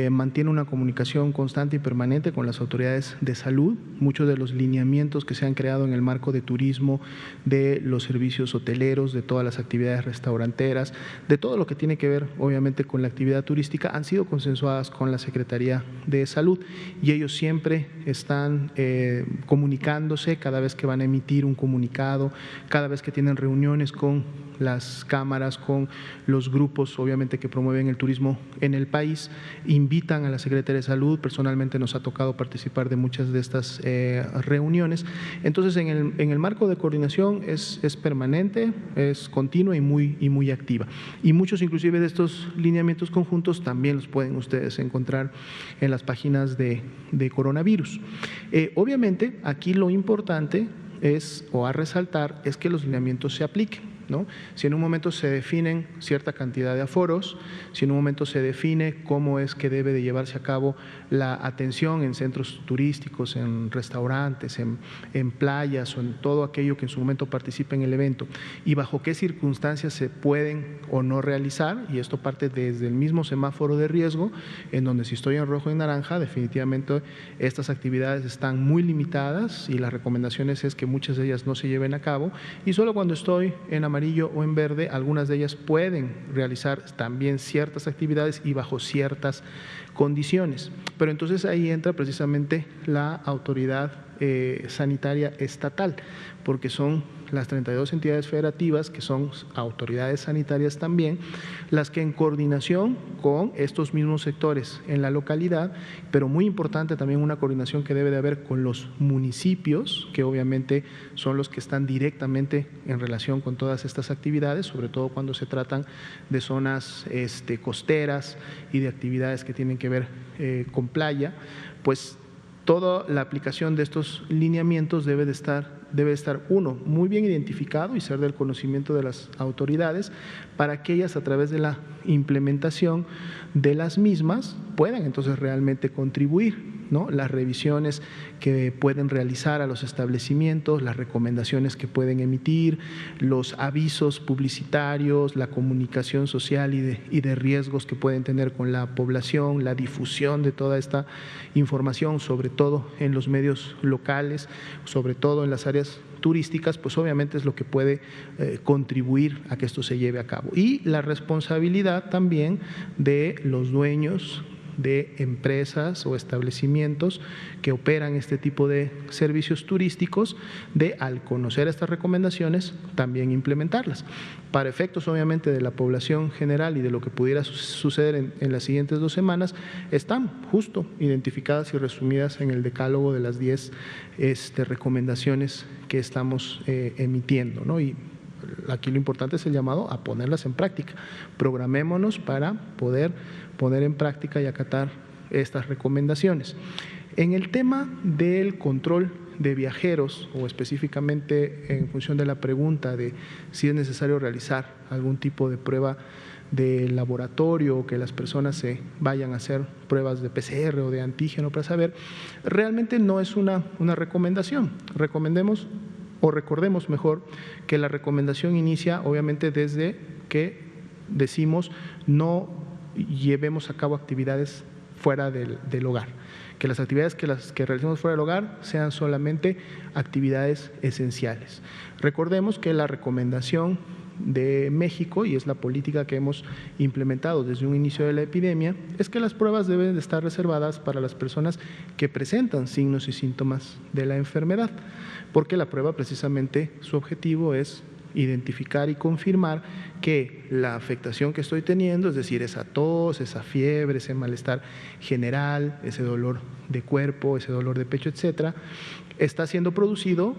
mantiene una comunicación constante y permanente con las autoridades de salud. Muchos de los lineamientos que se han creado en el marco de turismo, de los servicios hoteleros, de todas las actividades restauranteras, de todo lo que tiene que ver obviamente con la actividad turística, han sido consensuadas con la Secretaría de Salud y ellos siempre están comunicándose cada vez que van a emitir un comunicado, cada vez que tienen reuniones con las cámaras, con los grupos obviamente que promueven el turismo en el país, invitan a la Secretaría de Salud. Personalmente nos ha tocado participar de muchas de estas reuniones. Entonces, en el marco de coordinación es permanente, es continua y muy activa. Y muchos inclusive de estos lineamientos conjuntos también los pueden ustedes encontrar en las páginas de coronavirus. Obviamente, aquí lo importante es, o a resaltar, es que los lineamientos se apliquen. ¿no? Si en un momento se definen cierta cantidad de aforos, si en un momento se define cómo es que debe de llevarse a cabo la atención en centros turísticos, en restaurantes, en playas o en todo aquello que en su momento participe en el evento, y bajo qué circunstancias se pueden o no realizar, y esto parte desde el mismo semáforo de riesgo, en donde si estoy en rojo y en naranja, definitivamente estas actividades están muy limitadas y las recomendaciones es que muchas de ellas no se lleven a cabo, y solo cuando estoy en amarillo o en verde, algunas de ellas pueden realizar también ciertas actividades y bajo ciertas condiciones. Pero entonces ahí entra precisamente la autoridad sanitaria estatal, porque son las 32 entidades federativas, que son autoridades sanitarias también, las que en coordinación con estos mismos sectores en la localidad, pero muy importante también una coordinación que debe de haber con los municipios, que obviamente son los que están directamente en relación con todas estas actividades, sobre todo cuando se tratan de zonas costeras y de actividades que tienen que ver con playa, pues toda la aplicación de estos lineamientos debe estar uno, muy bien identificado y ser del conocimiento de las autoridades para que ellas a través de la implementación de las mismas puedan entonces realmente contribuir, ¿no? Las revisiones que pueden realizar a los establecimientos, las recomendaciones que pueden emitir, los avisos publicitarios, la comunicación social y de riesgos que pueden tener con la población, la difusión de toda esta información, sobre todo en los medios locales, sobre todo en las áreas turísticas, pues obviamente es lo que puede contribuir a que esto se lleve a cabo. Y la responsabilidad también de los dueños de empresas o establecimientos que operan este tipo de servicios turísticos, de al conocer estas recomendaciones también implementarlas. Para efectos obviamente de la población general y de lo que pudiera suceder en las siguientes 2 semanas, están justo identificadas y resumidas en el decálogo de las 10 recomendaciones que estamos emitiendo, ¿no? Y aquí lo importante es el llamado a ponerlas en práctica. Programémonos para poder poner en práctica y acatar estas recomendaciones. En el tema del control de viajeros, o específicamente en función de la pregunta de si es necesario realizar algún tipo de prueba de laboratorio o que las personas se vayan a hacer pruebas de PCR o de antígeno para saber, realmente no es una recomendación. Recordemos mejor que la recomendación inicia obviamente desde que decimos no llevemos a cabo actividades fuera del hogar, que las actividades que realicemos fuera del hogar sean solamente actividades esenciales. Recordemos que la recomendación de México, y es la política que hemos implementado desde un inicio de la epidemia, es que las pruebas deben de estar reservadas para las personas que presentan signos y síntomas de la enfermedad, porque la prueba precisamente su objetivo es identificar y confirmar que la afectación que estoy teniendo, es decir, esa tos, esa fiebre, ese malestar general, ese dolor de cuerpo, ese dolor de pecho, etcétera, está siendo producido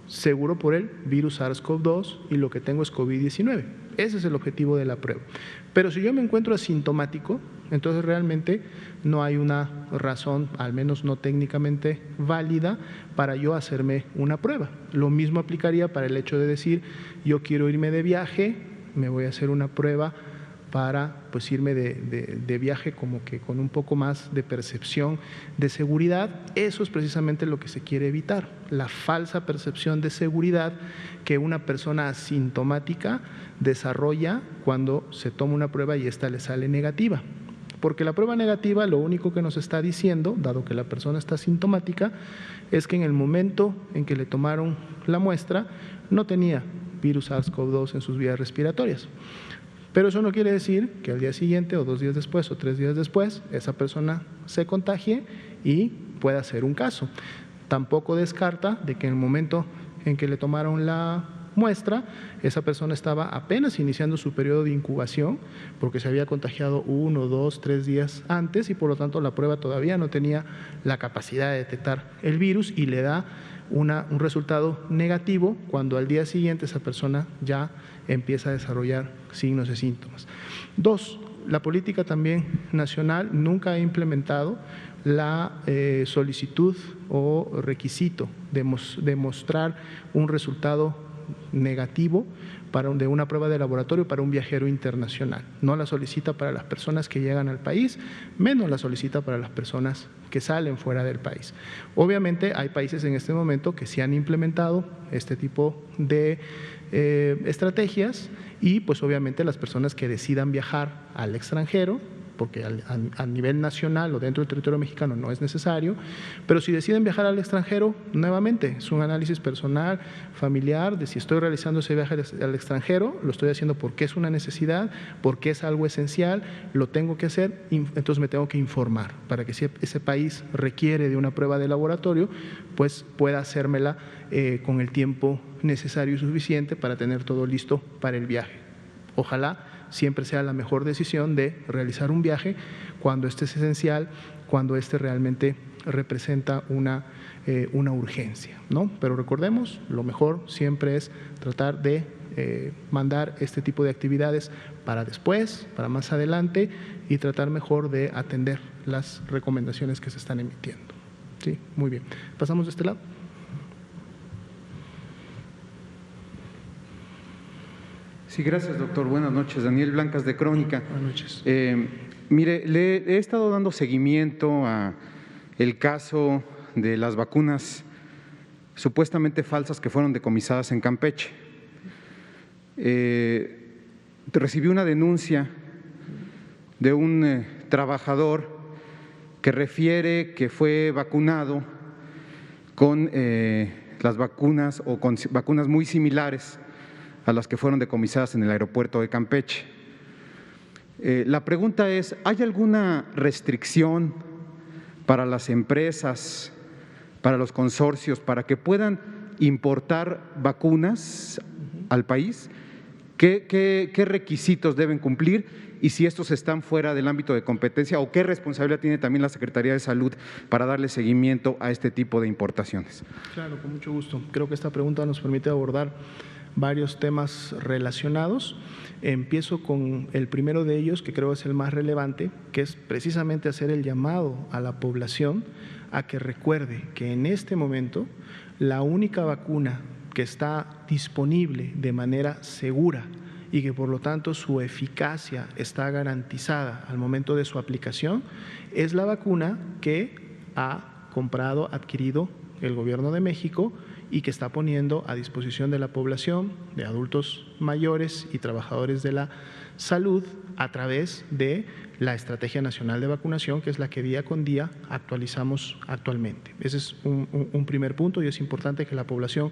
seguro por el virus SARS-CoV-2 y lo que tengo es COVID-19. Ese es el objetivo de la prueba. Pero si yo me encuentro asintomático, entonces realmente no hay una razón, al menos no técnicamente válida, para yo hacerme una prueba. Lo mismo aplicaría para el hecho de decir, yo quiero irme de viaje, me voy a hacer una prueba para pues irme de viaje como que con un poco más de percepción de seguridad. Eso es precisamente lo que se quiere evitar, la falsa percepción de seguridad que una persona asintomática desarrolla cuando se toma una prueba y esta le sale negativa. Porque la prueba negativa lo único que nos está diciendo, dado que la persona está asintomática, es que en el momento en que le tomaron la muestra no tenía virus SARS-CoV-2 en sus vías respiratorias. Pero eso no quiere decir que al día siguiente o 2 días después o 3 días después esa persona se contagie y pueda ser un caso. Tampoco descarta de que en el momento en que le tomaron la muestra, esa persona estaba apenas iniciando su periodo de incubación porque se había contagiado 1, 2, 3 días antes y por lo tanto la prueba todavía no tenía la capacidad de detectar el virus y le da un resultado negativo cuando al día siguiente esa persona ya empieza a desarrollar signos y síntomas. 2, la política también nacional nunca ha implementado la solicitud o requisito de mostrar un resultado negativo de una prueba de laboratorio para un viajero internacional. No la solicita para las personas que llegan al país, menos la solicita para las personas que salen fuera del país. Obviamente hay países en este momento que sí han implementado este tipo de estrategias y pues obviamente las personas que decidan viajar al extranjero, porque a nivel nacional o dentro del territorio mexicano no es necesario, pero si deciden viajar al extranjero, nuevamente es un análisis personal, familiar, de si estoy realizando ese viaje al extranjero, lo estoy haciendo porque es una necesidad, porque es algo esencial, lo tengo que hacer, entonces me tengo que informar para que si ese país requiere de una prueba de laboratorio, pues pueda hacérmela con el tiempo necesario y suficiente para tener todo listo para el viaje. Ojalá siempre sea la mejor decisión de realizar un viaje cuando este es esencial, cuando este realmente representa una urgencia, ¿no? Pero recordemos, lo mejor siempre es tratar de mandar este tipo de actividades para después, para más adelante y tratar mejor de atender las recomendaciones que se están emitiendo. Sí, muy bien. Pasamos de este lado. Sí, gracias, doctor. Buenas noches. Daniel Blancas, de Crónica. Buenas noches. Mire, le he estado dando seguimiento a el caso de las vacunas supuestamente falsas que fueron decomisadas en Campeche. Recibí una denuncia de un trabajador que refiere que fue vacunado con las vacunas o con vacunas muy similares a las que fueron decomisadas en el aeropuerto de Campeche. La pregunta es, ¿hay alguna restricción para las empresas, para los consorcios, para que puedan importar vacunas al país? ¿Qué requisitos deben cumplir? Y si estos están fuera del ámbito de competencia, ¿o qué responsabilidad tiene también la Secretaría de Salud para darle seguimiento a este tipo de importaciones? Claro, con mucho gusto. Creo que esta pregunta nos permite abordar varios temas relacionados. Empiezo con el primero de ellos, que creo es el más relevante, que es precisamente hacer el llamado a la población a que recuerde que en este momento la única vacuna que está disponible de manera segura y que por lo tanto su eficacia está garantizada al momento de su aplicación es la vacuna que ha adquirido el Gobierno de México y que está poniendo a disposición de la población, de adultos mayores y trabajadores de la salud a través de la Estrategia Nacional de Vacunación, que es la que día con día actualizamos actualmente. Ese es un primer punto y es importante que la población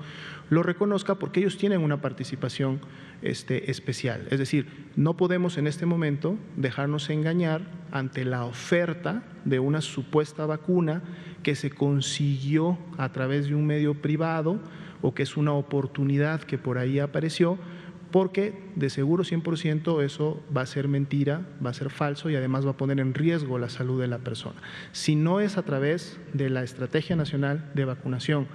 lo reconozca porque ellos tienen una participación especial. Es decir, no podemos en este momento dejarnos engañar ante la oferta de una supuesta vacuna que se consiguió a través de un medio privado o que es una oportunidad que por ahí apareció, porque de seguro 100% eso va a ser mentira, va a ser falso y además va a poner en riesgo la salud de la persona. Si no es a través de la Estrategia Nacional de Vacunación,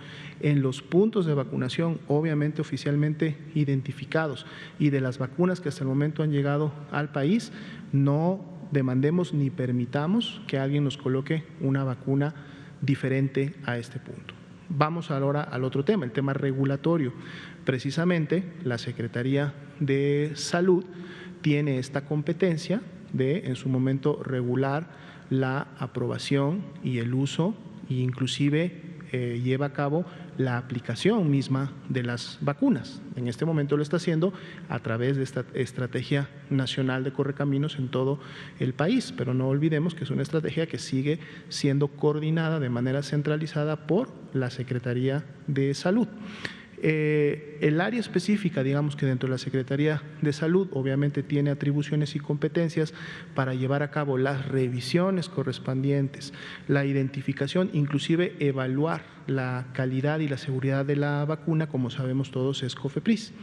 en los puntos de vacunación obviamente oficialmente identificados y de las vacunas que hasta el momento han llegado al país, no demandemos ni permitamos que alguien nos coloque una vacuna diferente a este punto. Vamos ahora al otro tema, el tema regulatorio. Precisamente la Secretaría de Salud tiene esta competencia de en su momento regular la aprobación y el uso e inclusive lleva a cabo la aplicación misma de las vacunas. En este momento lo está haciendo a través de esta Estrategia Nacional de Correcaminos en todo el país, pero no olvidemos que es una estrategia que sigue siendo coordinada de manera centralizada por la Secretaría de Salud. El área específica, digamos que dentro de la Secretaría de Salud, obviamente tiene atribuciones y competencias para llevar a cabo las revisiones correspondientes, la identificación, inclusive evaluar la calidad y la seguridad de la vacuna, como sabemos todos es COFEPRIS.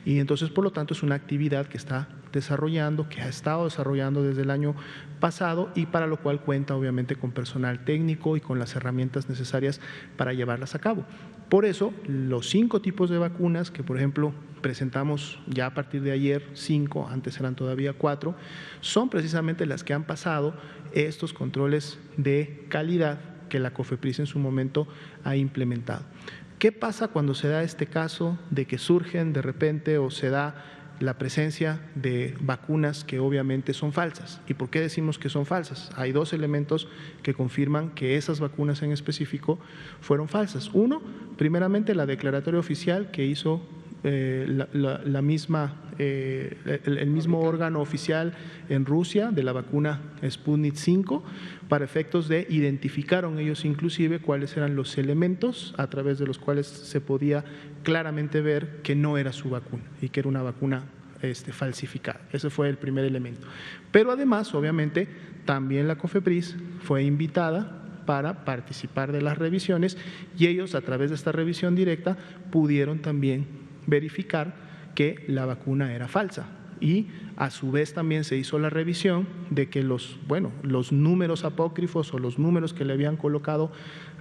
Y entonces, por lo tanto, es una actividad que está desarrollando, que ha estado desarrollando desde el año pasado y para lo cual cuenta obviamente con personal técnico y con las herramientas necesarias para llevarlas a cabo. Por eso, los 5 tipos de vacunas que, por ejemplo, presentamos ya a partir de ayer, 5, antes eran todavía 4, son precisamente las que han pasado estos controles de calidad que la COFEPRIS en su momento ha implementado. ¿Qué pasa cuando se da este caso de que surgen de repente o se da la presencia de vacunas que obviamente son falsas? ¿Y por qué decimos que son falsas? Hay dos elementos que confirman que esas vacunas en específico fueron falsas. Uno, primeramente la declaratoria oficial que hizo el mismo órgano oficial en Rusia de la vacuna Sputnik 5, para efectos de identificaron ellos inclusive cuáles eran los elementos a través de los cuales se podía claramente ver que no era su vacuna y que era una vacuna falsificada. Ese fue el primer elemento. Pero además, obviamente, también la COFEPRIS fue invitada para participar de las revisiones y ellos a través de esta revisión directa pudieron también verificar que la vacuna era falsa y a su vez también se hizo la revisión de que los números apócrifos o los números que le habían colocado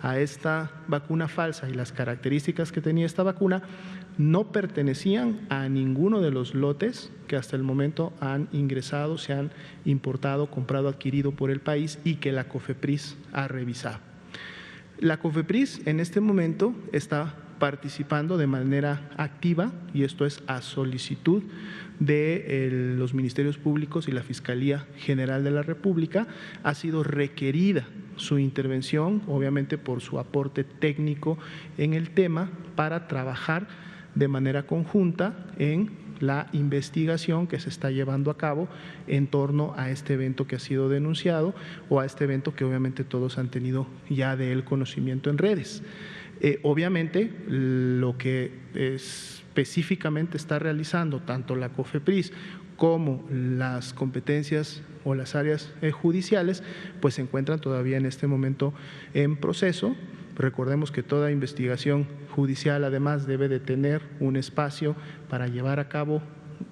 a esta vacuna falsa y las características que tenía esta vacuna no pertenecían a ninguno de los lotes que hasta el momento han ingresado, se han importado, comprado, adquirido por el país y que la COFEPRIS ha revisado. La COFEPRIS en este momento está participando de manera activa, y esto es a solicitud de los ministerios públicos y la Fiscalía General de la República, ha sido requerida su intervención, obviamente por su aporte técnico en el tema, para trabajar de manera conjunta en la investigación que se está llevando a cabo en torno a este evento que ha sido denunciado o a este evento que obviamente todos han tenido ya de él conocimiento en redes. Obviamente, lo que específicamente está realizando tanto la COFEPRIS como las competencias o las áreas judiciales, pues se encuentran todavía en este momento en proceso. Recordemos que toda investigación judicial además debe de tener un espacio para llevar a cabo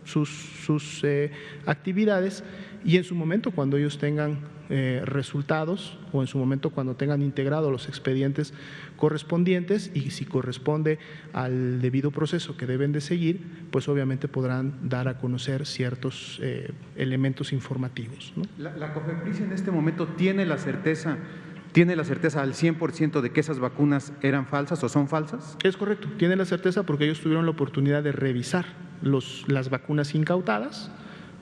sus actividades y en su momento cuando ellos tengan resultados o en su momento cuando tengan integrados los expedientes correspondientes y si corresponde al debido proceso que deben de seguir, pues obviamente podrán dar a conocer ciertos elementos informativos, ¿no? La COFEPRIS en este momento tiene la certeza al 100% de que esas vacunas eran falsas o son falsas. Es correcto, tiene la certeza porque ellos tuvieron la oportunidad de revisar las vacunas incautadas.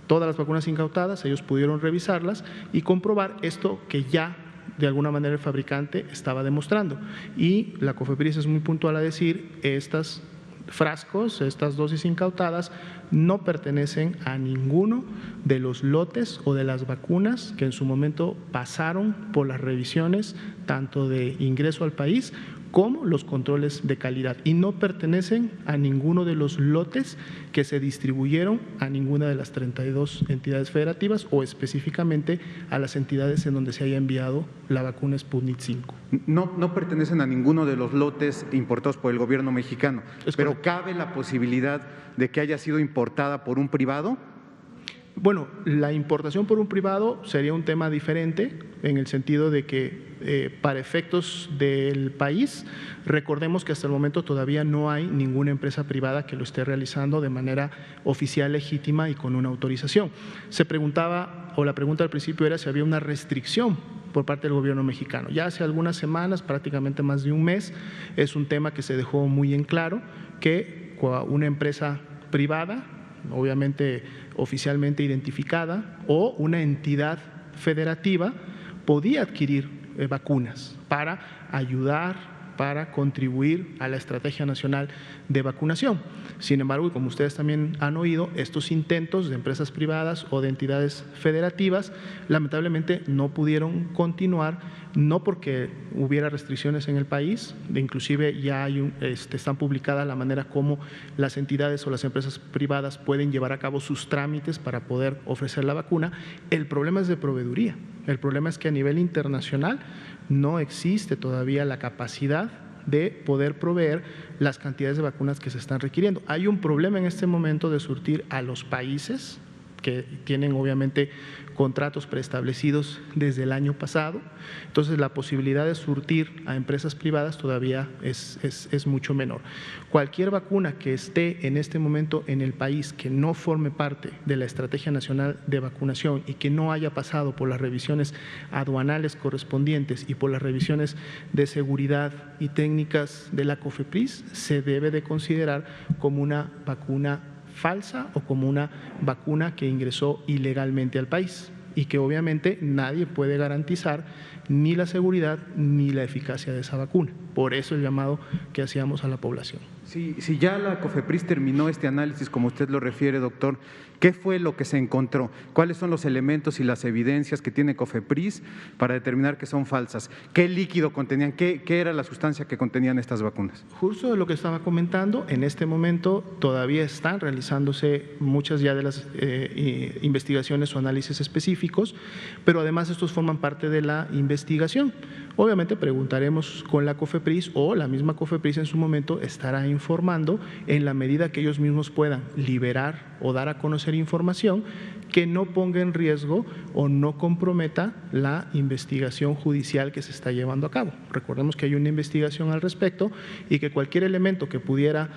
Todas las vacunas incautadas, ellos pudieron revisarlas y comprobar esto que ya de alguna manera el fabricante estaba demostrando. Y la COFEPRIS es muy puntual a decir, estos frascos, estas dosis incautadas, no pertenecen a ninguno de los lotes o de las vacunas que en su momento pasaron por las revisiones tanto de ingreso al país como los controles de calidad y no pertenecen a ninguno de los lotes que se distribuyeron a ninguna de las 32 entidades federativas o específicamente a las entidades en donde se haya enviado la vacuna Sputnik 5. No pertenecen a ninguno de los lotes importados por el gobierno mexicano, pero ¿cabe la posibilidad de que haya sido importada por un privado? Bueno, la importación por un privado sería un tema diferente en el sentido de que para efectos del país, recordemos que hasta el momento todavía no hay ninguna empresa privada que lo esté realizando de manera oficial, legítima y con una autorización. Se preguntaba, o la pregunta al principio era si había una restricción por parte del gobierno mexicano. Ya hace algunas semanas, prácticamente más de un mes, es un tema que se dejó muy en claro que una empresa privada, obviamente oficialmente identificada, o una entidad federativa podía adquirir vacunas para ayudar, para contribuir a la estrategia nacional de vacunación. Sin embargo, y como ustedes también han oído, estos intentos de empresas privadas o de entidades federativas lamentablemente no pudieron continuar, no porque hubiera restricciones en el país, inclusive ya hay están publicadas la manera como las entidades o las empresas privadas pueden llevar a cabo sus trámites para poder ofrecer la vacuna. El problema es de proveeduría, el problema es que a nivel internacional no existe todavía la capacidad de poder proveer las cantidades de vacunas que se están requiriendo. Hay un problema en este momento de surtir a los países que tienen obviamente contratos preestablecidos desde el año pasado. Entonces, la posibilidad de surtir a empresas privadas todavía es mucho menor. Cualquier vacuna que esté en este momento en el país que no forme parte de la Estrategia Nacional de Vacunación y que no haya pasado por las revisiones aduanales correspondientes y por las revisiones de seguridad y técnicas de la COFEPRIS, se debe de considerar como una vacuna falsa o como una vacuna que ingresó ilegalmente al país y que obviamente nadie puede garantizar ni la seguridad ni la eficacia de esa vacuna. Por eso el llamado que hacíamos a la población. Si ya la COFEPRIS terminó este análisis, como usted lo refiere, doctor, ¿qué fue lo que se encontró? ¿Cuáles son los elementos y las evidencias que tiene COFEPRIS para determinar que son falsas? ¿Qué líquido contenían? ¿Qué era la sustancia que contenían estas vacunas? Justo de lo que estaba comentando, en este momento todavía están realizándose muchas ya de las investigaciones o análisis específicos, pero además estos forman parte de la investigación. Obviamente preguntaremos con la COFEPRIS o la misma COFEPRIS en su momento estará informando en la medida que ellos mismos puedan liberar o dar a conocer información que no ponga en riesgo o no comprometa la investigación judicial que se está llevando a cabo. Recordemos que hay una investigación al respecto y que cualquier elemento que pudiera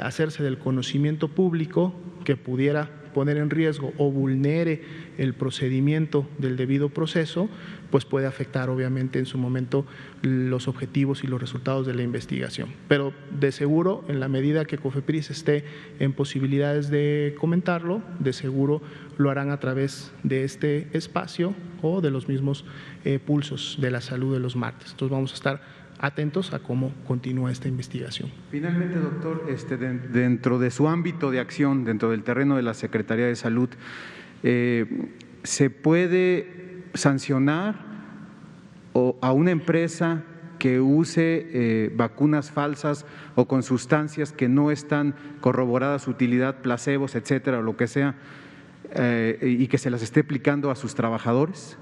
hacerse del conocimiento público, que pudiera poner en riesgo o vulnere el procedimiento del debido proceso, pues puede afectar obviamente en su momento los objetivos y los resultados de la investigación. Pero de seguro, en la medida que COFEPRIS esté en posibilidades de comentarlo, de seguro lo harán a través de este espacio o de los mismos pulsos de la salud de los martes. Entonces vamos a estar atentos a cómo continúa esta investigación. Finalmente, doctor, dentro de su ámbito de acción, dentro del terreno de la Secretaría de Salud, ¿se puede sancionar a una empresa que use vacunas falsas o con sustancias que no están corroboradas su utilidad, placebos, etcétera, o lo que sea, y que se las esté aplicando a sus trabajadores?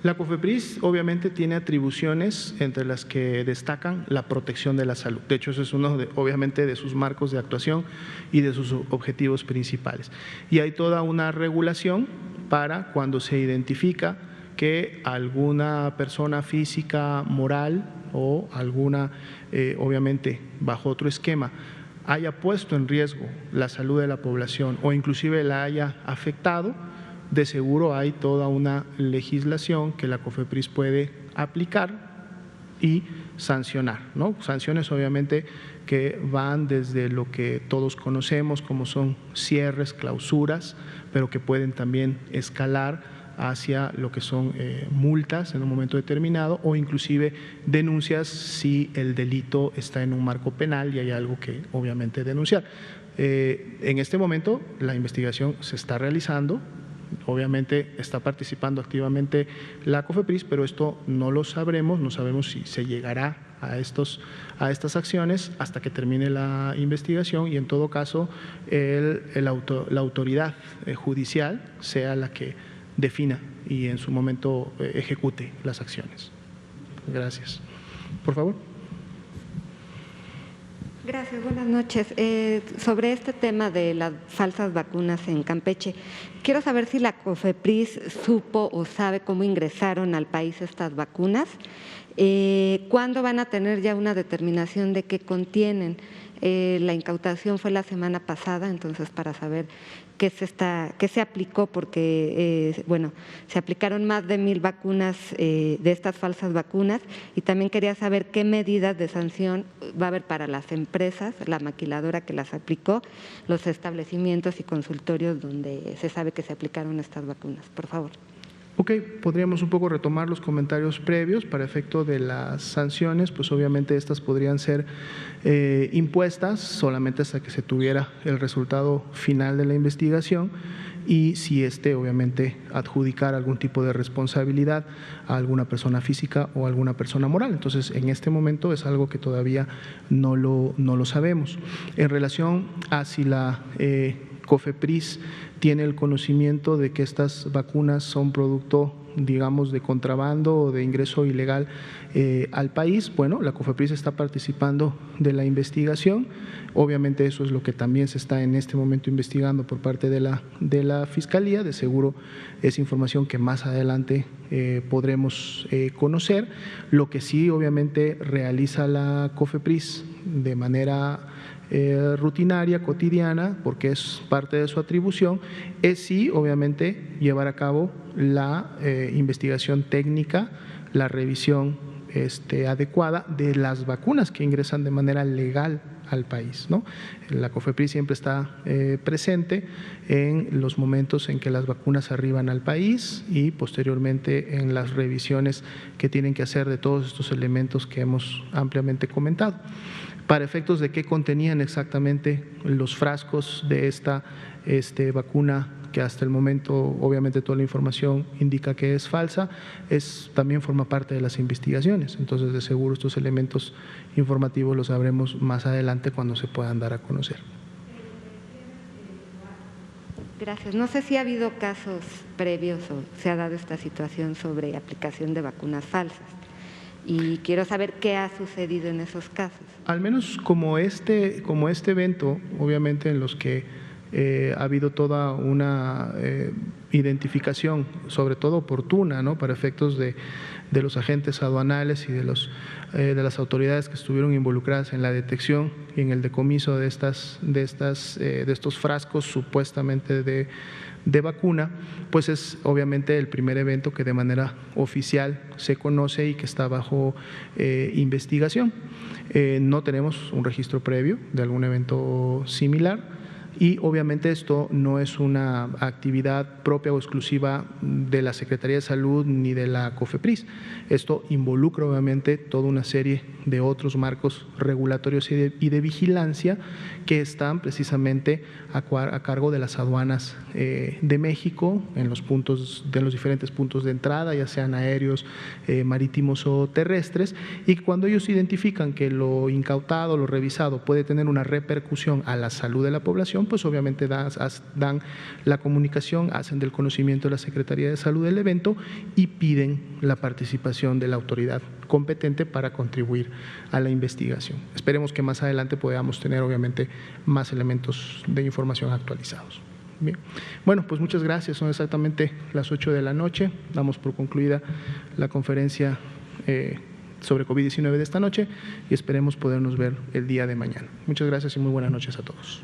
La COFEPRIS obviamente tiene atribuciones entre las que destacan la protección de la salud. De hecho, eso es uno obviamente de sus marcos de actuación y de sus objetivos principales. Y hay toda una regulación para cuando se identifica que alguna persona física, moral o alguna, obviamente bajo otro esquema, haya puesto en riesgo la salud de la población o inclusive la haya afectado, de seguro hay toda una legislación que la COFEPRIS puede aplicar y sancionar, ¿no? Sanciones obviamente que van desde lo que todos conocemos como son cierres, clausuras, pero que pueden también escalar hacia lo que son multas en un momento determinado o inclusive denuncias si el delito está en un marco penal y hay algo que obviamente denunciar. En este momento la investigación se está realizando. Obviamente está participando activamente la COFEPRIS, pero esto no lo sabremos, no sabemos si se llegará a estas acciones hasta que termine la investigación y en todo caso la autoridad judicial sea la que defina y en su momento ejecute las acciones. Gracias. Por favor. Gracias, buenas noches. Sobre este tema de las falsas vacunas en Campeche, quiero saber si la COFEPRIS supo o sabe cómo ingresaron al país estas vacunas, cuándo van a tener ya una determinación de qué contienen. La incautación fue la semana pasada, entonces para saber qué se aplicó, porque bueno, se aplicaron más de 1,000 vacunas de estas falsas vacunas y también quería saber qué medidas de sanción va a haber para las empresas, la maquiladora que las aplicó, los establecimientos y consultorios donde se sabe que se aplicaron estas vacunas. Por favor. Ok, podríamos un poco retomar los comentarios previos para efecto de las sanciones, pues obviamente estas podrían ser impuestas solamente hasta que se tuviera el resultado final de la investigación y si obviamente adjudicar algún tipo de responsabilidad a alguna persona física o a alguna persona moral. Entonces, en este momento es algo que todavía no lo sabemos. En relación a si la COFEPRIS tiene el conocimiento de que estas vacunas son producto digamos, de contrabando o de ingreso ilegal al país. Bueno, la COFEPRIS está participando de la investigación. Obviamente eso es lo que también se está en este momento investigando por parte de la Fiscalía. De seguro es información que más adelante podremos conocer. Lo que sí obviamente realiza la COFEPRIS de manera rutinaria, cotidiana, porque es parte de su atribución, es sí, obviamente, llevar a cabo la investigación técnica, la revisión adecuada de las vacunas que ingresan de manera legal al país, ¿no? La COFEPRIS siempre está presente en los momentos en que las vacunas arriban al país y posteriormente en las revisiones que tienen que hacer de todos estos elementos que hemos ampliamente comentado. Para efectos de qué contenían exactamente los frascos de esta vacuna, que hasta el momento obviamente toda la información indica que es falsa, también forma parte de las investigaciones. Entonces, de seguro estos elementos informativos los sabremos más adelante cuando se puedan dar a conocer. Gracias. No sé si ha habido casos previos o se ha dado esta situación sobre aplicación de vacunas falsas. Y quiero saber qué ha sucedido en esos casos. Al menos como este evento, obviamente en los que ha habido toda una identificación, sobre todo oportuna, ¿no?, para efectos de los agentes aduanales y de las autoridades que estuvieron involucradas en la detección y en el decomiso de estos frascos supuestamente de vacuna, pues es obviamente el primer evento que de manera oficial se conoce y que está bajo investigación. No tenemos un registro previo de algún evento similar. Y obviamente esto no es una actividad propia o exclusiva de la Secretaría de Salud ni de la COFEPRIS. Esto involucra obviamente toda una serie de otros marcos regulatorios y de vigilancia que están precisamente a cargo de las aduanas de México en los diferentes puntos de entrada, ya sean aéreos, marítimos o terrestres, y cuando ellos identifican que lo incautado, lo revisado puede tener una repercusión a la salud de la población, pues obviamente dan la comunicación, hacen del conocimiento de la Secretaría de Salud del evento y piden la participación de la autoridad competente para contribuir a la investigación. Esperemos que más adelante podamos tener obviamente más elementos de información actualizados. Bien. Bueno, pues muchas gracias. Son exactamente las 8 de la noche. Damos por concluida la conferencia sobre COVID-19 de esta noche y esperemos podernos ver el día de mañana. Muchas gracias y muy buenas noches a todos.